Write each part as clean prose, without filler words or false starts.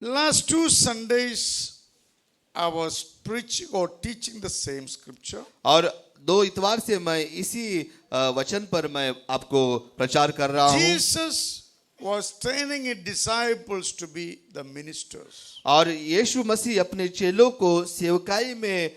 Last 2 Sundays, I was preaching or teaching the same scripture. और 2 इतवार से मैं इसी वचन पर मैं आपको प्रचार कर रहा हूँ। Jesus was training his disciples to be the ministers. और यीशु मसीह अपने चेलों को सेवकाई में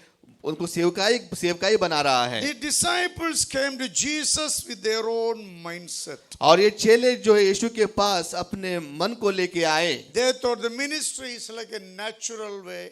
उनको सेवकाई बना रहा है। The disciples came to Jesus with their own mindset. और ये चेले जो है यीशु के पास अपने मन को लेके आए। They thought the ministry is like a natural way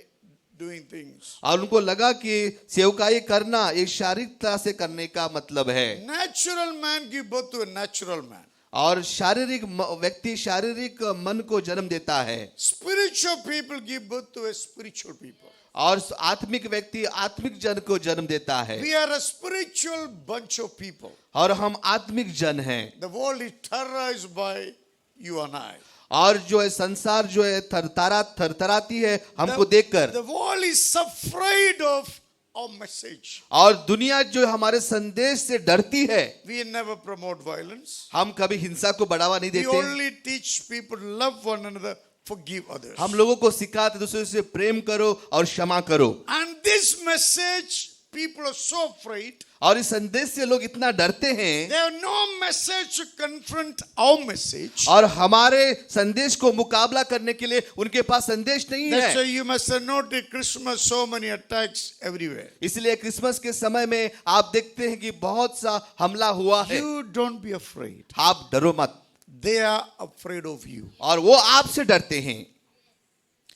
doing things. और उनको लगा कि सेवकाई करना एक शारीरिकता से करने का मतलब है। Natural man give birth to a natural man. और शारीरिक व्यक्ति शारीरिक मन को जन्म देता है। Spiritual people give birth to a spiritual people. और आत्मिक व्यक्ति आत्मिक जन को जन्म देता है। We are a spiritual bunch of people. और हम आत्मिक जन हैं। The world is terrorized by you and I. और जो है संसार जो है थरथराती है हमको देखकर। The world is afraid of our message. और दुनिया जो हमारे संदेश से डरती है। We never promote violence. हम कभी हिंसा को बढ़ावा नहीं We देते। only teach people to love one another, forgive others. हम लोगों को सिखाते दूसरे से प्रेम करो और क्षमा करो। And this message, people are so afraid. और इस संदेश से लोग इतना डरते हैं। They have no message to confront our message. और हमारे संदेश को मुकाबला करने के लिए उनके पास संदेश नहीं That's why है। you must have noticed Christmas so many attacks everywhere. इसलिए क्रिसमस के समय में आप देखते हैं कि बहुत सा हमला हुआ है। You don't be afraid. आप डरो मत। They are afraid of you. और वो आपसे डरते हैं।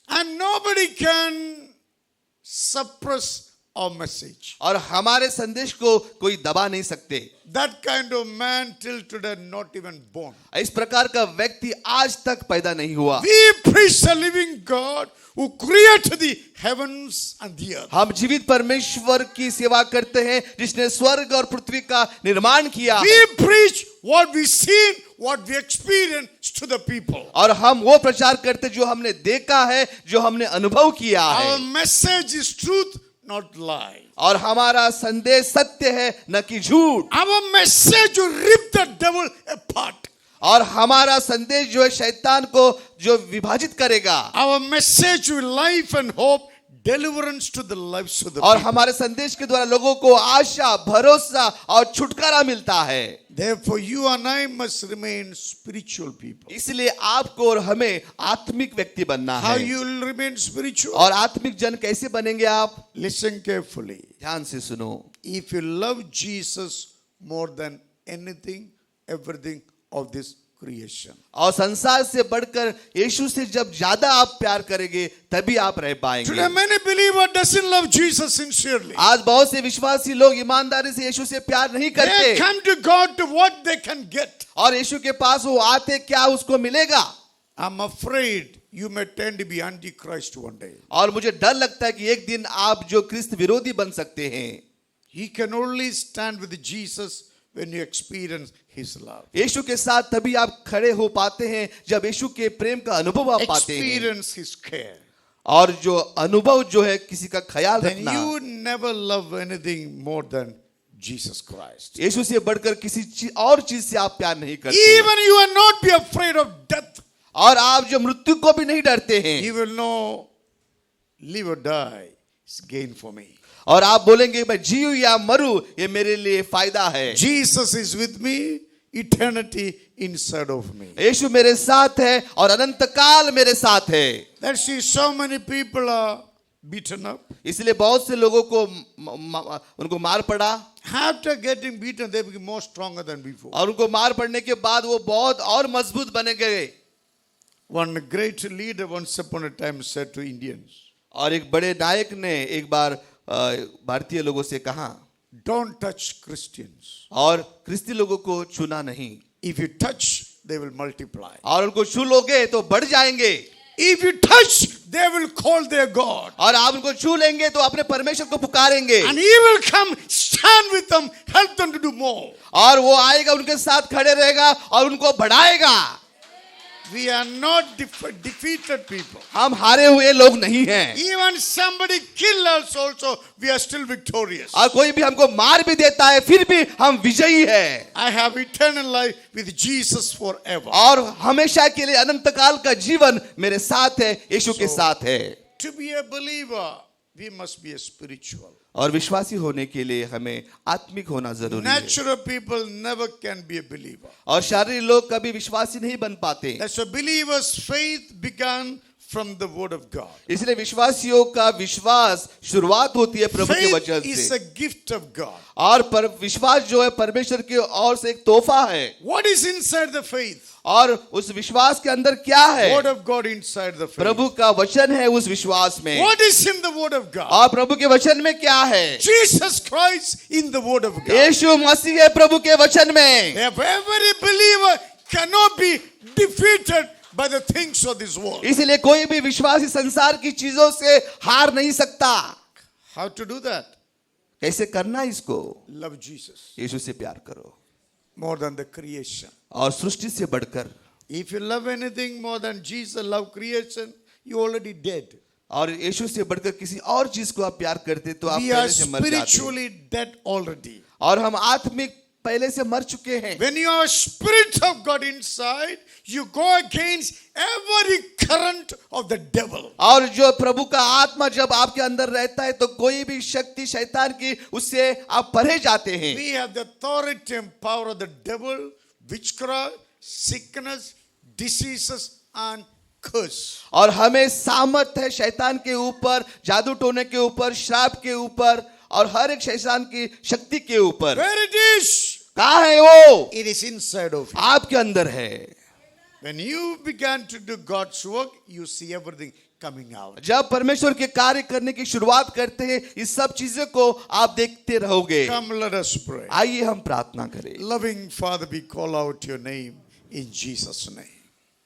And nobody can suppress our message. और हमारे संदेश को कोई दबा नहीं सकते। That kind of man till today not even born. इस प्रकार का व्यक्ति आज तक पैदा नहीं हुआ। We preach the living God who created the heavens and the earth. हम जीवित परमेश्वर की सेवा करते हैं जिसने स्वर्ग और पृथ्वी का निर्माण किया। We preach what we seen, what we experienced to the people. और हम वो प्रचार करते जो हमने देखा है, जो हमने अनुभव किया Our है। message is truth, not lie. और हमारा संदेश सत्य है न कि झूठ। Our message will rip the devil apart. और हमारा संदेश जो है शैतान को जो विभाजित करेगा। Our message will life and hope, deliverance to the lives of the और people. हमारे संदेश के द्वारा लोगों को आशा, भरोसा और छुटकारा मिलता है। Therefore, you and I must remain spiritual people. इसलिए आपको और हमें आत्मिक व्यक्ति बनना How है। you will remain spiritual? और आत्मिक जन कैसे बनेंगे आप? Listen carefully. ध्यान से सुनो। If you love Jesus more than anything, everything of this creation. और संसार से बढ़कर यीशु से जब ज्यादा आप प्यार करेंगे तभी आप रह पाएंगे। Today, many believers doesn't love Jesus sincerely. आज बहुत से विश्वासी लोग ईमानदारी से यीशु से प्यार नहीं They करते। come to God to what they can get. और यीशु के पास वो आते क्या उसको मिलेगा। I'm afraid you may tend to be antichrist one day. और मुझे डर लगता है कि एक दिन आप जो क्रिस्त विरोधी बन सकते हैं। He can only stand with Jesus when you experience his love. यीशु के साथ तभी आप खड़े हो पाते हैं जब यीशु के प्रेम का अनुभव आप पाते हैं। Experience his care. और जो अनुभव जो है किसी का ख्याल Then रखना। you never love anything more than Jesus Christ. यीशु से बढ़कर किसी और चीज से आप प्यार नहीं करते। Even you will not be afraid of death. और आप जो मृत्यु को भी नहीं डरते हैं। You will know, live or die is gain for me. और आप बोलेंगे मैं जीऊं या मरूं ये मेरे लिए फायदा है। Jesus is with me, eternity inside of me. यीशु मेरे साथ है और अनंत काल मेरे साथ है। Let's see, so many people are beaten up. इसलिए बहुत से लोगों को उनको मार पड़ा। After getting beaten, they become more stronger than before. और उनको मार पड़ने के बाद वो बहुत और मजबूत बने गए। One great leader once upon a time said to Indians, और एक बड़े नायक ने एक बार भारतीय लोगों से कहा, don't touch Christians. और क्रिस्ती लोगों को छूना नहीं। If you touch, they will multiply. और उनको छू लोगे तो बढ़ जाएंगे। If you touch, they will call their God. और आप उनको छू लेंगे तो अपने परमेश्वर को पुकारेंगे। And he will come, stand with them, help them to do more. और वो आएगा उनके साथ खड़े रहेगा और उनको बढ़ाएगा। We are not defeated people. हम हारे हुए लोग नहीं हैं। Even somebody kill us also, we are still victorious. और कोई भी हमको मार भी देता है फिर भी हम विजयी हैं। I have eternal life with Jesus forever. और हमेशा के लिए अनंत काल का जीवन मेरे साथ है, यीशु के साथ है। To be a believer, we must be a spiritual. और विश्वासी होने के लिए हमें आत्मिक होना जरूरी है। Natural people never can be a believer. और शारीरिक लोग कभी विश्वासी नहीं बन पाते। That's a believer's faith began from the word of God. इसलिए विश्वासियों का विश्वास शुरुआत होती है प्रभु के वचन Faith is से। a gift of God. और पर विश्वास जो है परमेश्वर की ओर से एक तोहफा है। What is inside the faith? और उस विश्वास के अंदर क्या है? Word of God inside the faith. प्रभु का वचन है उस विश्वास में। What is in the word of God? और प्रभु के वचन में क्या है? Jesus Christ in the word of God. यीशु मसीह है प्रभु के वचन में। If every believer cannot be defeated by the things of this world. इसलिए कोई भी विश्वासी संसार की चीजों से हार नहीं सकता। How to do that? कैसे करना इसको? Love Jesus यीशु से प्यार करो more than the creation. और सृष्टि से बढ़कर। If you love anything more than Jesus, love creation, you already dead. और यीशु से बढ़कर किसी और चीज को आप प्यार करते तो आप We are पहले से मर जाते। spiritually dead already. और हम आत्मिक पहले से मर चुके हैं। When you have spirit of God inside, you go against every current of the devil. और जो प्रभु का आत्मा जब आपके अंदर रहता है तो कोई भी शक्ति शैतान की उससे आप परे जाते हैं। We have the authority and power of the devil, witchcraft, sickness, diseases and curse. और हमें सामर्थ है शैतान के ऊपर, जादू टोने के ऊपर, श्राप के ऊपर और हर एक शैतान की शक्ति के ऊपर। Where it is? कहाँ है वो? It is inside of you. आपके अंदर है। When you began to do God's work, you see everything coming out. जब परमेश्वर के कार्य करने की शुरुआत करते हैं इस सब चीजों को आप देखते रहोगे। Come, let us pray. आइए हम प्रार्थना करें। Loving Father, we call out your name in Jesus' name.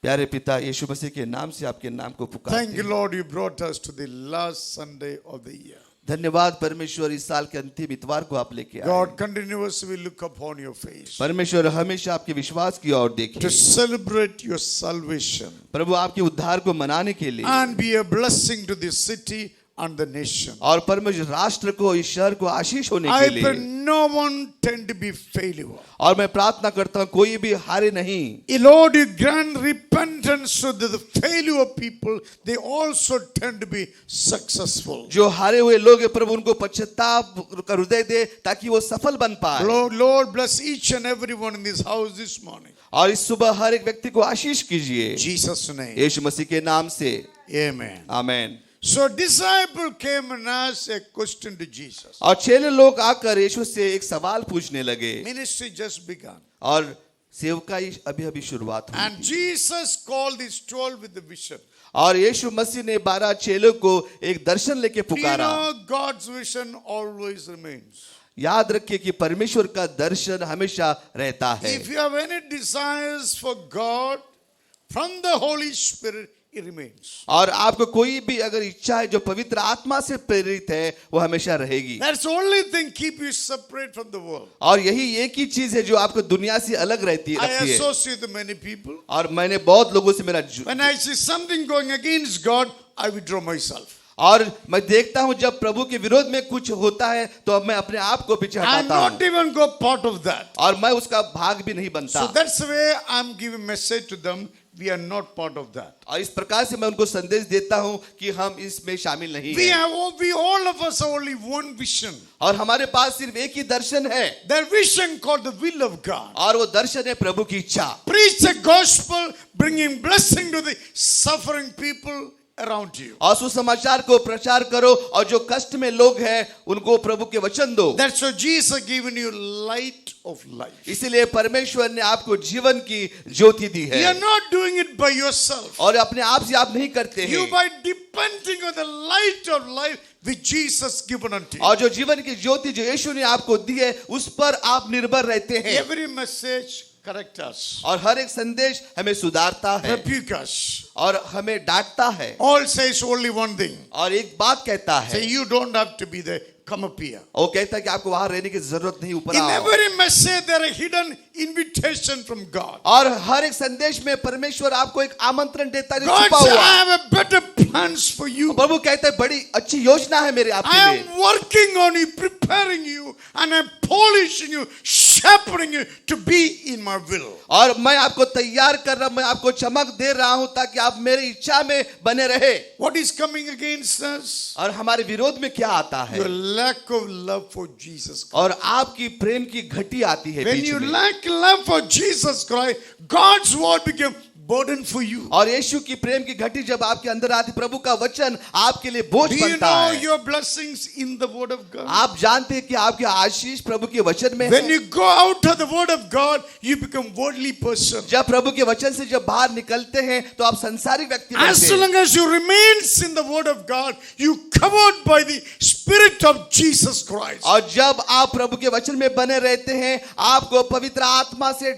प्यारे पिता यीशु मसीह के नाम से आपके नाम को पुकारते Thank you, हैं। Lord, you brought us to the last Sunday of the year. धन्यवाद परमेश्वर, इस साल के अंतिम इतवार को आप लेके आए। God, continuously we look upon your face परमेश्वर हमेशा आपके विश्वास की ओर देखें। to celebrate your salvation प्रभु आपके उद्धार को मनाने के लिए and be a blessing to this city and the nation. और परमेश्वर राष्ट्र को, इस शहर को आशीष होने के I pray लिए। no one tend to be failure. और मैं प्रार्थना करता हूँ कोई भी हारे नहीं। Lord, you grant repentance so that the failure people, they also tend to be successful. जो हारे हुए लोग हैं प्रभु उनको पश्चाताप का हृदय दे ताकि वो सफल बन पाए। Lord, bless each and everyone in this house this morning. और इस सुबह हर एक व्यक्ति को आशीष कीजिए In Jesus' name. यीशु मसीह के नाम से। Amen. Amen. So disciple came and asked a question to Jesus. और चेले लोग आकर यीशु से एक सवाल पूछने लगे Ministry just began. और सेवकाई अभी अभी शुरुआत हुई And थी। Jesus called his 12 with the vision. और यीशु मसीह ने 12 चेलों को एक दर्शन लेके We पुकारा। know God's vision always remains. याद रखिए कि परमेश्वर का दर्शन हमेशा रहता है। If you have any desires for God from the Holy Spirit, it remains. और आपको कोई भी अगर इच्छा है जो पवित्र आत्मा से प्रेरित है वो हमेशा रहेगी। That's the only thing keep you separate from the world. और यही एक ही चीज है जो आपको दुनिया से अलग रखती I है। associate with many people. और मैंने बहुत लोगों से मेरा When I see something going against God, I withdraw myself. और मैं देखता हूं जब प्रभु के विरोध में कुछ होता है तो अब मैं अपने आप को पीछे I'm हटाता not हूं even go part of that. और मैं उसका भाग भी नहीं बनता। So that's the way I'm giving message to them. We are not part of that. और इस प्रकार से मैं उनको संदेश देता हूं कि हम इसमें शामिल नहीं हैं। We all of us have only one vision. और हमारे पास सिर्फ एक ही दर्शन है That vision called the will of God. और वो दर्शन है प्रभु की इच्छा। Preach the gospel, bringing blessing to the suffering people around you. और सुसमाचार को प्रचार करो और जो कष्ट में लोग हैं उनको प्रभु के वचन दो। That's why Jesus given you light of life. इसीलिए परमेश्वर ने आपको जीवन की ज्योति दी You are है not doing it by yourself. और अपने आप से आप नहीं करते You हैं। by depending on the light of life which Jesus given unto you. और जो जीवन की ज्योति जो यीशु ने आपको दी है उस पर आप निर्भर रहते हैं। Every message correct us, और हर एक संदेश हमें सुधारता है rebuke us. और हमें डांटता है All says only one thing. और एक बात कहता है Say you don't have to be the come up here. वो कहता है कि आपको वहां रहने की जरूरत नहीं, ऊपर In आओ। every message, there are hidden invitation from God. और हर एक संदेश में परमेश्वर आपको एक आमंत्रण देता है जो God छुपा said, हुआ I है। have a better plans for you. प्रभु कहता है बड़ी अच्छी योजना है मेरे आपके I लिए, am working on you, preparing you, and I'm polishing you, sharpening you to be in my will. और मैं आपको तैयार कर रहा हूं, मैं आपको चमक दे रहा हूं ताकि आप मेरी इच्छा में बने रहे। What is coming against us? और हमारे विरोध में क्या आता है? Your lack of love for Jesus Christ. और आपकी प्रेम की घटी आती है When बीच you में। lack love for Jesus Christ, God's word became burden for you. और यीशु की प्रेम की घटी जब आपके अंदर आती, प्रभु का वचन आपके लिए बोझ Do you बनता know है। your blessings in the word of God? आप जानते हैं कि आपके आशीष प्रभु के वचन में When है। you go out of the word of God, you become worldly person. जब प्रभु के वचन से जब बाहर निकलते हैं तो आप संसारिक व्यक्ति बनते As हैं। long as you remains in the word of God, you covered by the Spirit of Jesus Christ. और जब आप प्रभु के वचन में बने रहते हैं, आपको पवित्र आत्मा से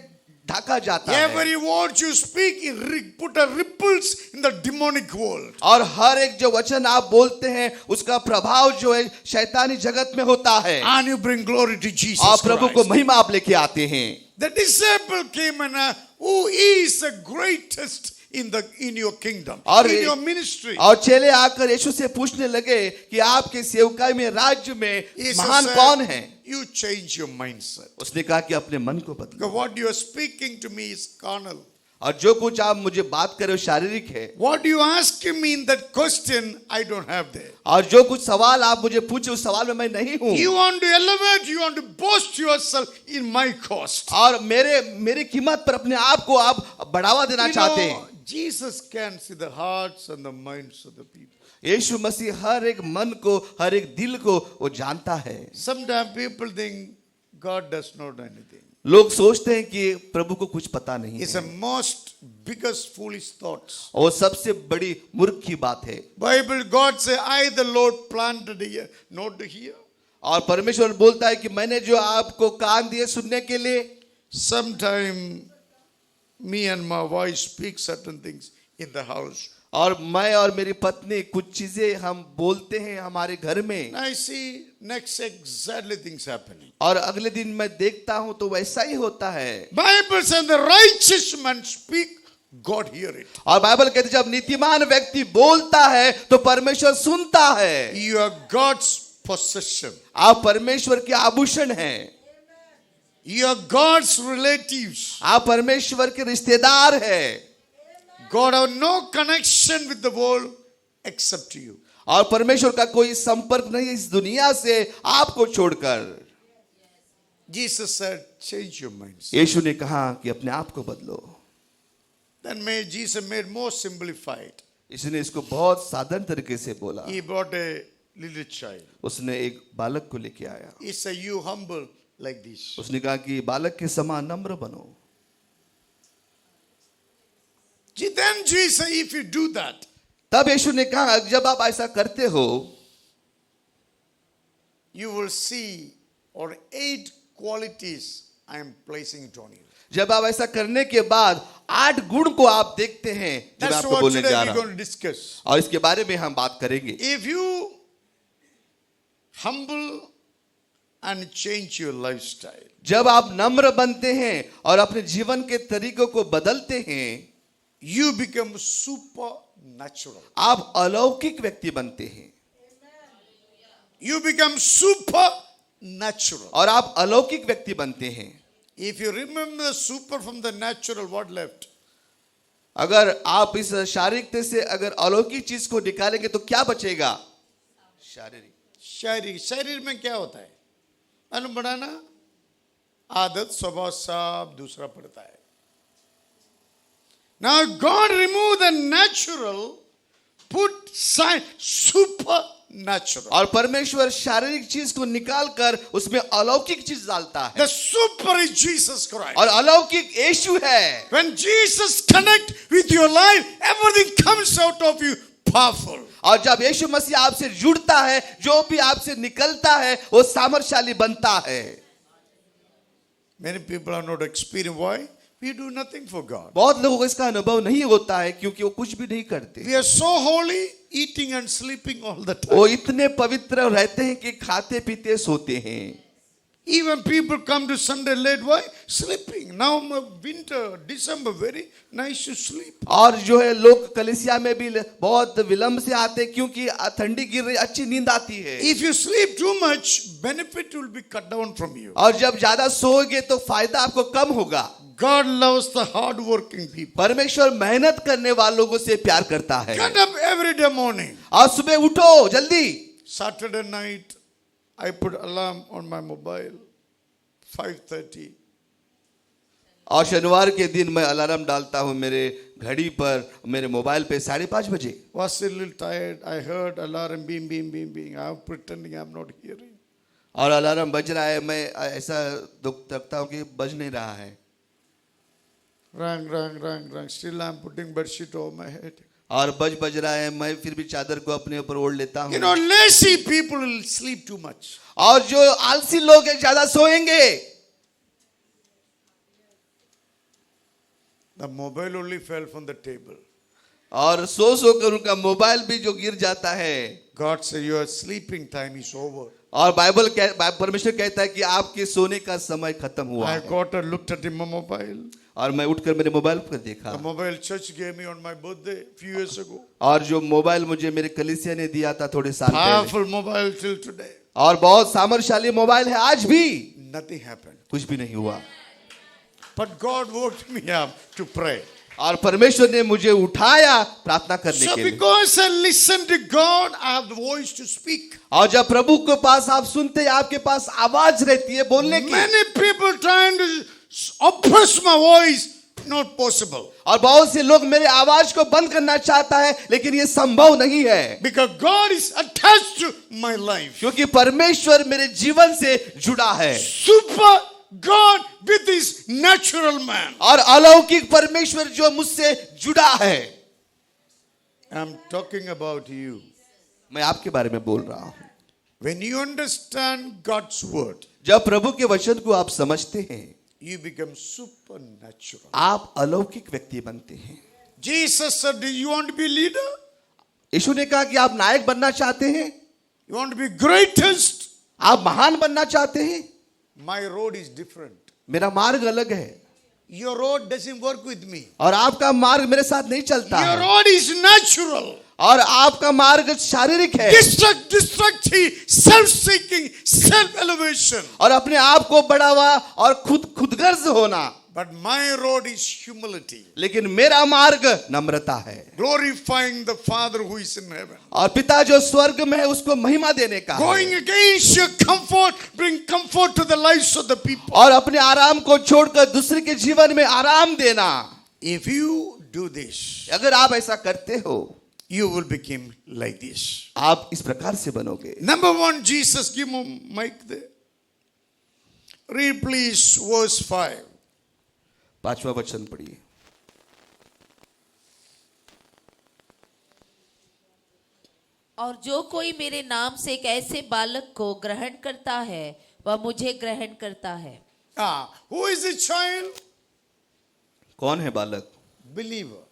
ढका जाता है। Every word you speak, it put a ripples in the demonic world. और हर एक जो वचन आप बोलते हैं उसका प्रभाव जो है शैतानी जगत में होता है, And you bring glory to Jesus और प्रभु को Christ. महिमा आप लेके आते हैं। The disciple came and who is the greatest in your kingdom, और in your ministry? और चेले आकर यीशु से पूछने लगे कि आपके सेवकाई में, राज्य में Jesus महान said, कौन है? You change your mindset. उसने कहा कि अपने मन को बदलो, Because what you are speaking to me is carnal. और जो कुछ आप मुझे बात कर रहे हो शारीरिक है, What you ask me in that question, I don't have there. और जो कुछ सवाल आप मुझे पूछे उस सवाल में मैं नहीं हूं। You want to elevate, you want to boast yourself in my cost. और मेरी कीमत पर अपने आप को आप बढ़ावा देना You चाहते know, हैं। Jesus can see the hearts and the minds of the people. यीशु मसीह हर एक मन को, हर एक दिल को वो जानता है। Sometimes people think God does not know anything. लोग सोचते हैं कि प्रभु को कुछ पता नहीं It's है, a most biggest foolish thoughts. और सबसे बड़ी मूर्ख की बात है। Bible, God say, I the Lord planted here, not to hear. और परमेश्वर बोलता है कि मैंने जो आपको कान दिए सुनने के लिए। Sometime me and my wife speak certain things in the house. और मैं और मेरी पत्नी कुछ चीजें हम बोलते हैं हमारे घर में, And I see next exactly things happening. और अगले दिन मैं देखता हूं तो वैसा ही होता है। Bible says the righteous man speak, God hear it. और बाइबल कहती है जब नीतिमान व्यक्ति बोलता है तो परमेश्वर सुनता है। You are God's possession. आप परमेश्वर के आभूषण हैं, You are God's relatives. आप परमेश्वर के रिश्तेदार हैं, God have no connection with the world except you. और परमेश्वर का कोई संपर्क नहीं है इस दुनिया से आपको छोड़कर। Jesus said, change your minds. यीशु ने कहा कि अपने आप को बदलो। Then Jesus made more simplified. इसने इसको बहुत साधारण तरीके से बोला। He brought a little child. उसने एक बालक को लेके आया। He said, you humble like this. उसने कहा कि बालक के समान नम्र बनो। Then Jesus, if you do that, तब यीशु ने कहा जब आप ऐसा करते हो, you will see or 8 qualities I am placing it on you. जब आप ऐसा करने के बाद 8 गुण को आप देखते हैं जो मैं That's आपको what बोलने today जा we're रहा going हूं, to discuss. और इसके बारे में हम बात करेंगे। If you humble and change your lifestyle, जब आप नम्र बनते हैं और अपने जीवन के तरीकों को बदलते हैं, you become supernatural. आप अलौकिक व्यक्ति बनते हैं, You become supernatural. और आप अलौकिक व्यक्ति बनते हैं। If you remember the super from the natural, what left? अगर आप इस शारीरिक से अगर अलौकिक चीज को निकालेंगे तो क्या बचेगा? शारीरिक। शरीर में क्या होता है? मालूम पड़ा ना? आदत, स्वभाव सब दूसरा पड़ता है। Now God removed the natural, put supernatural. और परमेश्वर शारीरिक चीज को निकालकर उसमें अलौकिक चीज डालता है, The super is Jesus Christ. और अलौकिक यीशु है। When Jesus connect with your life, everything comes out of you powerful. और जब यीशु मसीह आपसे जुड़ता है, जो भी आपसे निकलता है वो सामर्थ्यशाली बनता है। Many people are not experiencing. Why? We do nothing for God. बहुत लोगों को इसका अनुभव नहीं होता है क्योंकि वो कुछ भी नहीं करते। We are so holy, eating and sleeping all the time. वो इतने पवित्र रहते हैं कि खाते पीते सोते हैं। Even people come to Sunday late. Why? Sleeping. Now winter, December, very nice to sleep. और जो है लोग कलीसिया में भी बहुत विलंब से आते हैं क्योंकि ठंडी गिर रही, अच्छी नींद आती है। If you sleep too much, benefit will be cut down from you. और जब ज्यादा सोओगे तो फायदा आपको कम होगा। God loves the hard-working people. परमेश्वर मेहनत करने वालों को से प्यार करता है। Get up every day morning. और सुबह उठो जल्दी। Saturday night, I put alarm on my mobile, 5:30. और शनिवार के दिन मैं अलार्म डालता हूँ मेरे घड़ी पर, मेरे मोबाइल पे 5:30 बजे। Was a little tired. I heard alarm, beam, beam, beam, beam. I'm pretending I'm not hearing. और अलार्म बज रहा है, मैं ऐसा दुख रखता हूँ कि बज नहीं रहा है। Rang, rang, rang, rang. Still I'm putting bedsheet over my head. और बज रहा है, मैं फिर भी चादर को अपने ऊपर ओढ़ लेता You हूँ। know, lazy people will sleep too much. और जो आलसी लोग हैं ज्यादा सोएंगे। The mobile only fell from the table. और सो कर उनका मोबाइल भी जो गिर जाता है। God said your sleeping time is over. और परमेश्वर कहता है कि आपके सोने का समय खत्म हुआ I है। got and looked at my mobile. और मैं उठकर मेरे मोबाइल पर देखा। The mobile church gave me on my birthday a few years ago. और जो मोबाइल मुझे मेरे कलीसिया ने दिया था थोड़े साल पहले, Powerful mobile till today. और बहुत सामर्थ्यशाली मोबाइल है आज भी, Nothing happened. कुछ भी नहीं हुआ। But God woke me up to pray. और परमेश्वर ने मुझे उठाया प्रार्थना करने So के लिए। because I listen to God, I have the voice to speak. और जब प्रभु के पास आप सुनते हैं, आपके पास आवाज रहती है बोलने की। Many people trying to oppress my voice, not possible. और बहुत से लोग मेरे आवाज को बंद करना चाहता है, लेकिन ये संभव नहीं है। Because God is attached to my life. क्योंकि परमेश्वर मेरे जीवन से जुड़ा है। Super God with his natural man. और अलौकिक परमेश्वर जो मुझसे जुड़ा है। I'm talking about you. मैं आपके बारे में बोल रहा हूं। When you understand God's word, जब प्रभु के वचन को आप समझते हैं, you become supernatural. आप अलौकिक व्यक्ति बनते हैं। Jesus said, do you want to be leader? यीशु ने कहा कि आप नायक बनना चाहते हैं, You want to be greatest? आप महान बनना चाहते हैं। My road is different. मेरा मार्ग अलग है, Your road doesn't work with me. और आपका मार्ग मेरे साथ नहीं चलता Your है। road is natural. और आपका मार्ग शारीरिक है, Destructive, self-seeking, self-elevation. और अपने आप को बढ़ावा और खुदगर्ज होना। But my road is humility. लेकिन मेरा मार्ग नम्रता है, Glorifying the Father who is in heaven. और पिता जो स्वर्ग में है उसको महिमा देने का है। Going against your comfort, bring comfort to the lives of the people. और अपने आराम को छोड़कर दूसरे के जीवन में आराम देना। If you do this, अगर आप ऐसा करते हो, you will become like this. आप इस प्रकार से बनोगे। Number one, Jesus, give me mic there. Read please verse 5. 5वां वचन पढ़िए। और जो कोई मेरे नाम से एक ऐसे बालक को ग्रहण करता है, वह मुझे ग्रहण करता है। Who is the child? कौन है बालक? Believer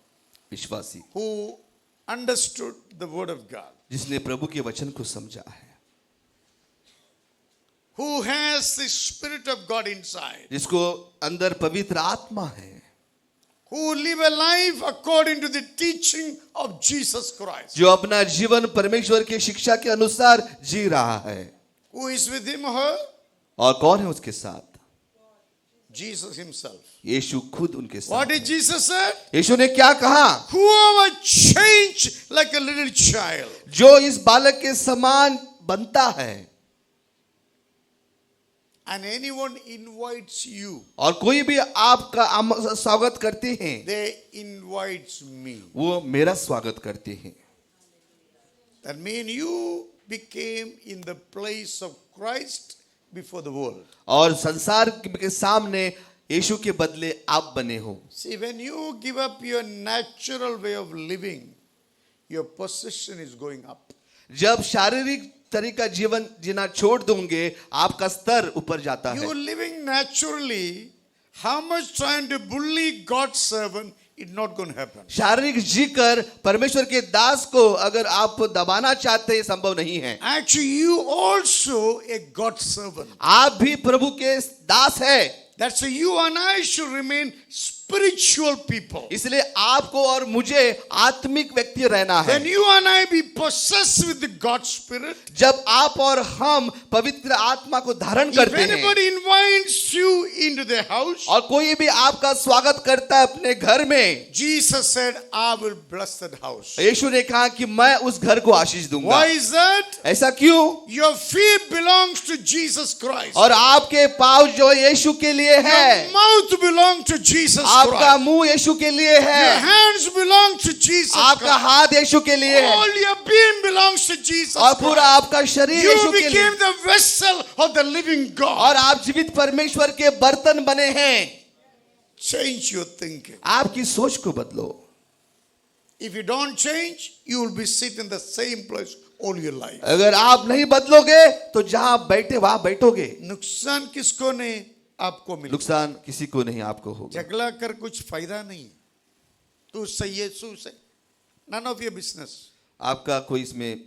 विश्वासी, who understood the word of God, जिसने प्रभु के वचन को समझा है, who has the Spirit of God inside, जिसको अंदर पवित्र आत्मा है, who live a life according to the teaching of Jesus Christ. जो अपना जीवन परमेश्वर की शिक्षा के अनुसार जी रहा है। Who is with him or her? और कौन है उसके साथ? Jesus himself. यीशु खुद उनके What साथ did है। Jesus say? यीशु ने क्या कहा? Whoever changed like a little child. जो इस बालक के समान बनता है, And anyone invites you, और कोई भी आपका स्वागत करते हैं, they invites me. वो मेरा स्वागत करते हैं। That means you became in the place of Christ before the world. और संसार के सामने यीशु के बदले आप बने हो। See, when you give up your natural way of living, your position is going up. जब शारीरिक तरीका जीवन जीना छोड़ दोगे, आपका स्तर ऊपर जाता You है। living naturally, how much trying to bully God's servant it's not going to happen. शारीरिक जीकर परमेश्वर के दास को अगर आप दबाना चाहते हैं, संभव नहीं है। Actually, you also a God's servant. आप भी प्रभु के दास है, That's why you and I should remain spiritual people. इसलिए आपको और मुझे आत्मिक व्यक्ति रहना है। When you and I be possessed with the God's Spirit, जब आप और हम पवित्र आत्मा को धारण if करते हैं anybody invites you into their house, और कोई भी आपका स्वागत करता है अपने घर में, Jesus said, I will bless that house. यीशु ने कहा कि मैं उस घर को आशीष दूंगा। Why is that? ऐसा क्यों? Your feet belongs to Jesus Christ. और आपके पाँव जो यीशु के लिए है, Your mouth belongs to Jesus आपका Christ. मुंह यीशु के लिए Your है, hands belong to Jesus आपका Christ. हाथ यीशु के लिए है All your being belongs to Jesus और पूरा Christ. आपका शरीर You यीशु के लिए, became the vessel of the living God. और आप जीवित परमेश्वर के बर्तन बने हैं। Change your thinking. आपकी सोच को बदलो। If you don't change, you will be sitting in the same place all your life. अगर आप नहीं बदलोगे तो जहां आप बैठे वहां बैठोगे। नुकसान किसको नहीं? आपको मिलेगा। नुकसान किसी को नहीं, आपको होगा। झगड़ा कर कुछ फायदा नहीं। तू सही यीशु से, none of your business. आपका कोई इसमें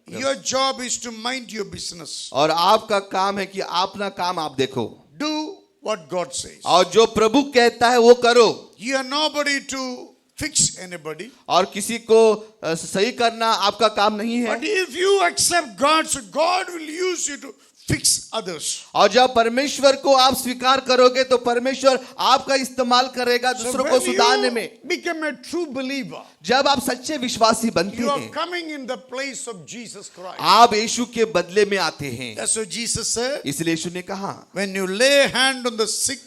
Your job is to mind your business. और आपका काम है कि अपना काम आप देखो Do what God says. और जो प्रभु कहता है वो करो, You are nobody to fix anybody. और किसी को सही करना आपका काम नहीं है। But if you accept God, so God will use you to fix others. और जब परमेश्वर को आप स्वीकार करोगे तो परमेश्वर आपका इस्तेमाल करेगा So दूसरों को when सुधारने में। you become a true believer, जब आप सच्चे विश्वासी बनते you are हैं, coming in the place of Jesus Christ. आप यीशु के बदले में आते हैं। That's what Jesus said. इसलिए यीशु ने कहा, When you lay hand on the sick,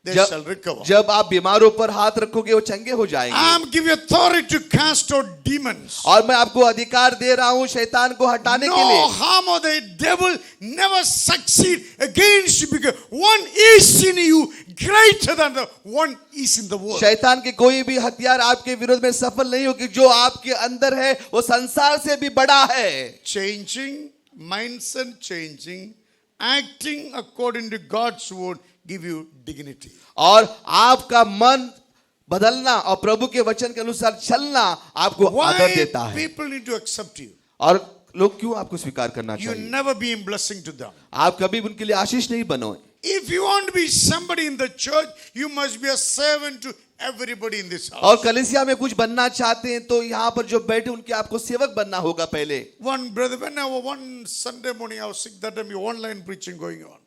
they shall recover. जब आप बीमारों पर हाथ रखोगे वो चंगे हो जाएंगे। I'm giving authority to cast out demons. और मैं आपको अधिकार दे रहा हूँ शैतान को हटाने के No लिए। harm of the devil never succeed against you because one is in you greater than the one is in the world. शैतान के कोई भी हथियार आपके विरोध में सफल नहीं होगी। जो आपके अंदर है वो संसार से भी बड़ा है। Changing, mindset changing, acting according to God's word give you dignity. और आपका मन बदलना और प्रभु के वचन के अनुसार चलना आपको आदर Why देता है। people need to accept you? और लोग क्यों आपको स्वीकार करना You चाहिए? never be in blessing to them. आप कभी उनके लिए आशीष नहीं बनो। If you want to be somebody in the church, you must be a servant to everybody in this और house. कलीसिया में कुछ बनना चाहते हैं तो यहाँ पर जो बैठे उनके आपको सेवक बनना होगा पहले। One brother, when I was one Sunday morning, I was sick. That time, online preaching going on.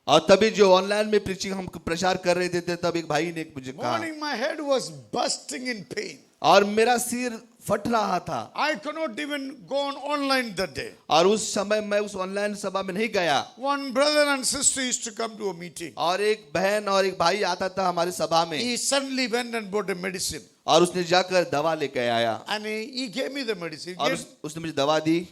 और तभी जो ऑनलाइन में प्रीचिंग हम प्रचार कर रहे थे तब एक भाई ने मुझे कहा, Morning, my head was bursting in pain. और मेरा सिर फट रहा था I could not even go on online that day. और उस समय मैं उस ऑनलाइन सभा में नहीं गया। One brother and sister used to come to a meeting. और एक बहन और एक भाई आता था हमारे सभा में, He suddenly went and bought a medicine. और उसने जाकर दवा लेकर आया And he gave me the medicine. और उसने मुझे दवा दी।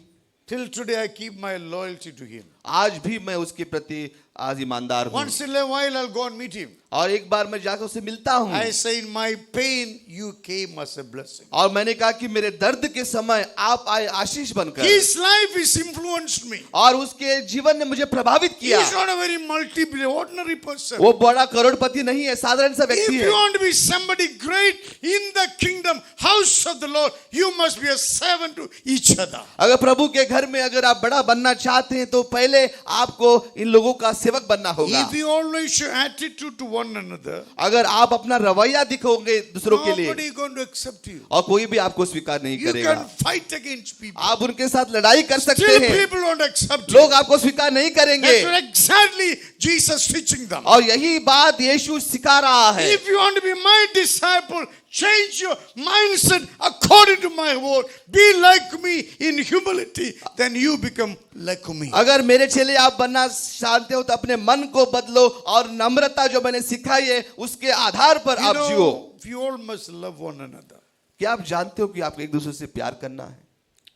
Till today, I keep my loyalty to him. आज भी मैं उसके प्रति आज ईमानदार हूँ। Once in a while, I'll go and meet him. और एक बार मैं जाकर उससे मिलता हूँ I say, in my pain, you came as a blessing. और मैंने कहा कि मेरे दर्द के समय आप आए आशीष बनकर। His life has influenced me. और उसके जीवन ने मुझे प्रभावित He किया। is not a very ordinary person. वो बड़ा करोड़पति नहीं है, साधारण सा If व्यक्ति you है। want to be somebody great in the kingdom, house of the Lord, you must be a servant to each other. अगर प्रभु के घर में अगर आप बड़ा बनना चाहते हैं तो पहले आपको इन लोगों का सेवक बनना होगा। If you always show attitude to one another, अगर आप अपना रवैया दिखाओगे दूसरों के लिए nobody is going to accept you. और कोई भी आपको स्वीकार नहीं You करेगा। can fight against people. आप उनके साथ लड़ाई कर सकते Still हैं, people won't accept you. लोग आपको स्वीकार नहीं करेंगे। That's what exactly Jesus teaching them. और यही बात यीशु सिखा रहा है। If you want to be my disciple, change your mindset according to my word. Be like me in humility, then you become like me. अगर मेरे चेले आप बनना चाहते हो तो अपने मन को बदलो और नम्रता जो मैंने सिखाई है उसके आधार पर You आप जियो। know, you all must love one another. क्या आप जानते हो कि आपको एक दूसरे से प्यार करना है?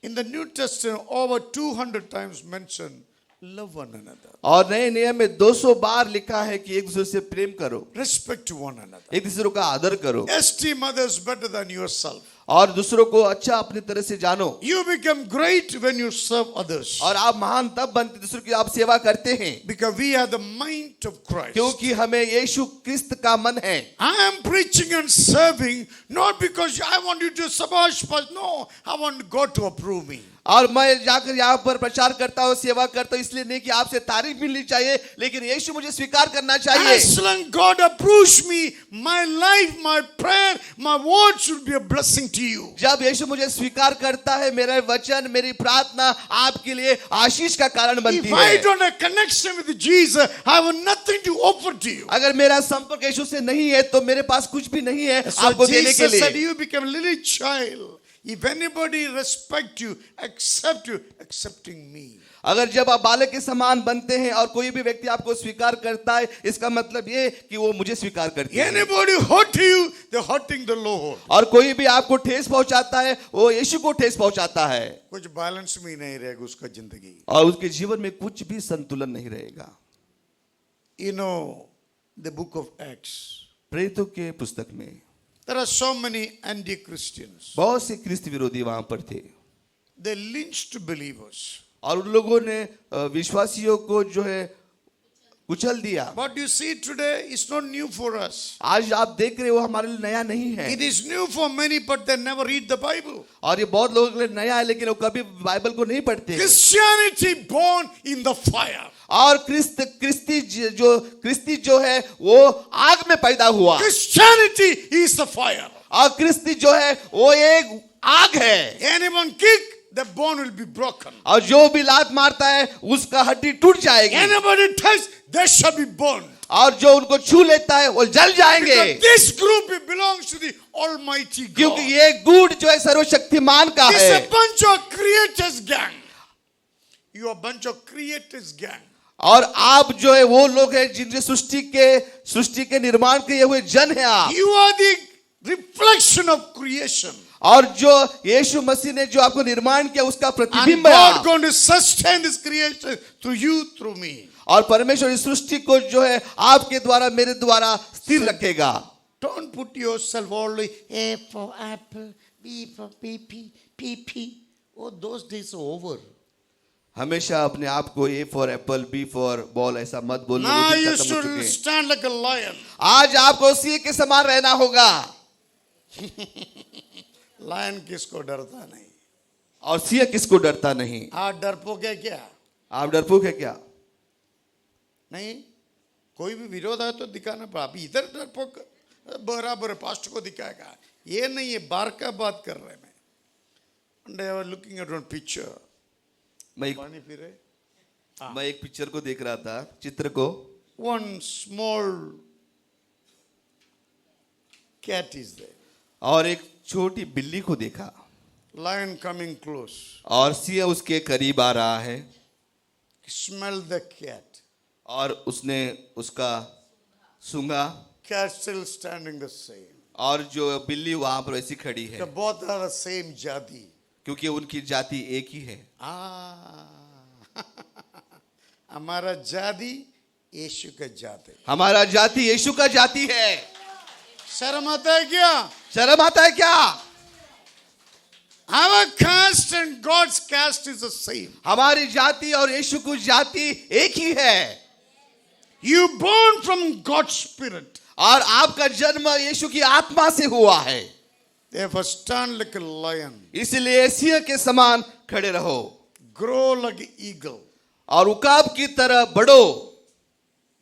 In the New Testament, over 200 times mentioned, love one another. और नए नियम में 200 बार लिखा है कि एक दूसरे से प्रेम करो, Respect to one another. एक दूसरे का आदर करो Esteem others better than yourself. और दूसरों को अच्छा अपनी तरह से जानो। You become great when you serve others. और आप महान तब बनते दूसरों की आप सेवा करते हैं, Because we have the mind of Christ. क्योंकि हमें यीशु क्रिस्त का मन है। I am preaching and serving not because I want you to sabash, but no, I want God to approve me. और मैं जाकर यहाँ पर प्रचार करता हूँ, सेवा करता हूँ, इसलिए नहीं कि आपसे तारीफ मिलनी चाहिए, लेकिन यीशु मुझे स्वीकार करना चाहिए। As long God approves me, my life, my prayer, my word should be a blessing to you. जब यीशु मुझे स्वीकार करता है, मेरा वचन, मेरी प्रार्थना आपके लिए आशीष का कारण बनती If I है। don't have connection with Jesus, I have nothing to offer to you. अगर मेरा संपर्क यीशु से नहीं है तो मेरे पास कुछ भी नहीं है So आपको देने के Jesus said, लिए। you become a little child. If anybody respect you, accept you, accepting me. अगर जब आप बालक के समान बनते हैं और कोई भी व्यक्ति आपको स्वीकार करता है, इसका मतलब ये कि वो मुझे स्वीकार करते हैं। Anybody hurt you, they're hurting the Lord. और कोई भी आपको ठेस पहुंचाता है, वो यीशु को ठेस पहुंचाता है। कुछ बैलेंस में नहीं रहेगा उसका जिंदगी। और उसके जीवन में कुछ भी संतुलन नहीं रहेगा। You know, the book of Acts. प्रेरितों के पुस्तक में There are so many anti-Christians. बहुत से ख्रिस्त विरोधी वहां पर थे They lynched believers. और उन लोगों ने विश्वासियों को जो है कुचल दिया। What you see today is not new for us. आज आप देख रहे हो हमारे लिए नया नहीं है, It is new for many, but they never read the Bible. और ये बहुत लोगों के लिए नया है, लेकिन वो कभी बाइबल को नहीं पढ़ते। Christianity born in the fire. और क्रिस्ती जो है वो आग में पैदा हुआ, Christianity is the fire. और क्रिस्ती जो है वो एक आग है। Anyone kick, the bone will be broken. और जो भी लात मारता है उसका हड्डी टूट जाएगी, Anybody touch, they shall be burned. और जो उनको छू लेता है वो जल जाएंगे। Because this group it belongs to the Almighty God. क्योंकि ये गुट जो है सर्वशक्तिमान का It's है। a bunch of creators gang. You are a bunch of creators gang. और आप जो है वो लोग हैं जिनके सृष्टि के निर्माण किए हुए जन हैं आप। You are the reflection of creation. और जो यीशु मसीह ने जो आपको निर्माण किया उसका And प्रतिबिंब है God आप। going to sustain this creation through you, through me. और परमेश्वर इस सृष्टि को जो है आपके द्वारा मेरे द्वारा स्थिर रखेगा। Don't put yourself only A for apple, B for PP. Oh, those days are over. हमेशा अपने आप को A for apple, B for ball ऐसा मत बोलना। Now वो दिन you खत्म हो should चुके हैं। stand like a lion. आज आपको सिंह के समान रहना होगा। Lion किसको डरता नहीं? और सिंह किसको डरता नहीं? आप डरपोक है क्या? आप डरपोक है क्या? नहीं, कोई भी विरोध है तो दिखाना पड़ा। अभी इधर डरपोक बराबर पास्ट को दिखाएगा, ये नहीं है। बार का बात कर रहे हैं। And I was looking at one picture. पानी पी रहे। मैं एक पिक्चर को देख रहा था, चित्र को। One small cat is there. और एक छोटी बिल्ली को देखा, Lion coming close. और सिंह उसके करीब आ रहा है, Smell the cat. और उसने उसका सूंघा, Cat still standing the same. और जो बिल्ली वहां पर वैसी खड़ी The है, both are the same जाति. क्योंकि उनकी जाति एक ही है। हमारा जाति यीशु का जाति। हमारा जाति यीशु का जाति है। शर्म आता है क्या? शर्म आता है क्या? Our caste and God's caste is the same. हमारी जाति और यीशु की जाति एक ही है। You born from God's spirit. और आपका जन्म यीशु की आत्मा से हुआ है। Therefore stand like a lion. इसलिए सिंह के समान खड़े रहो, Grow like an eagle. और उकाब की तरह बढ़ो।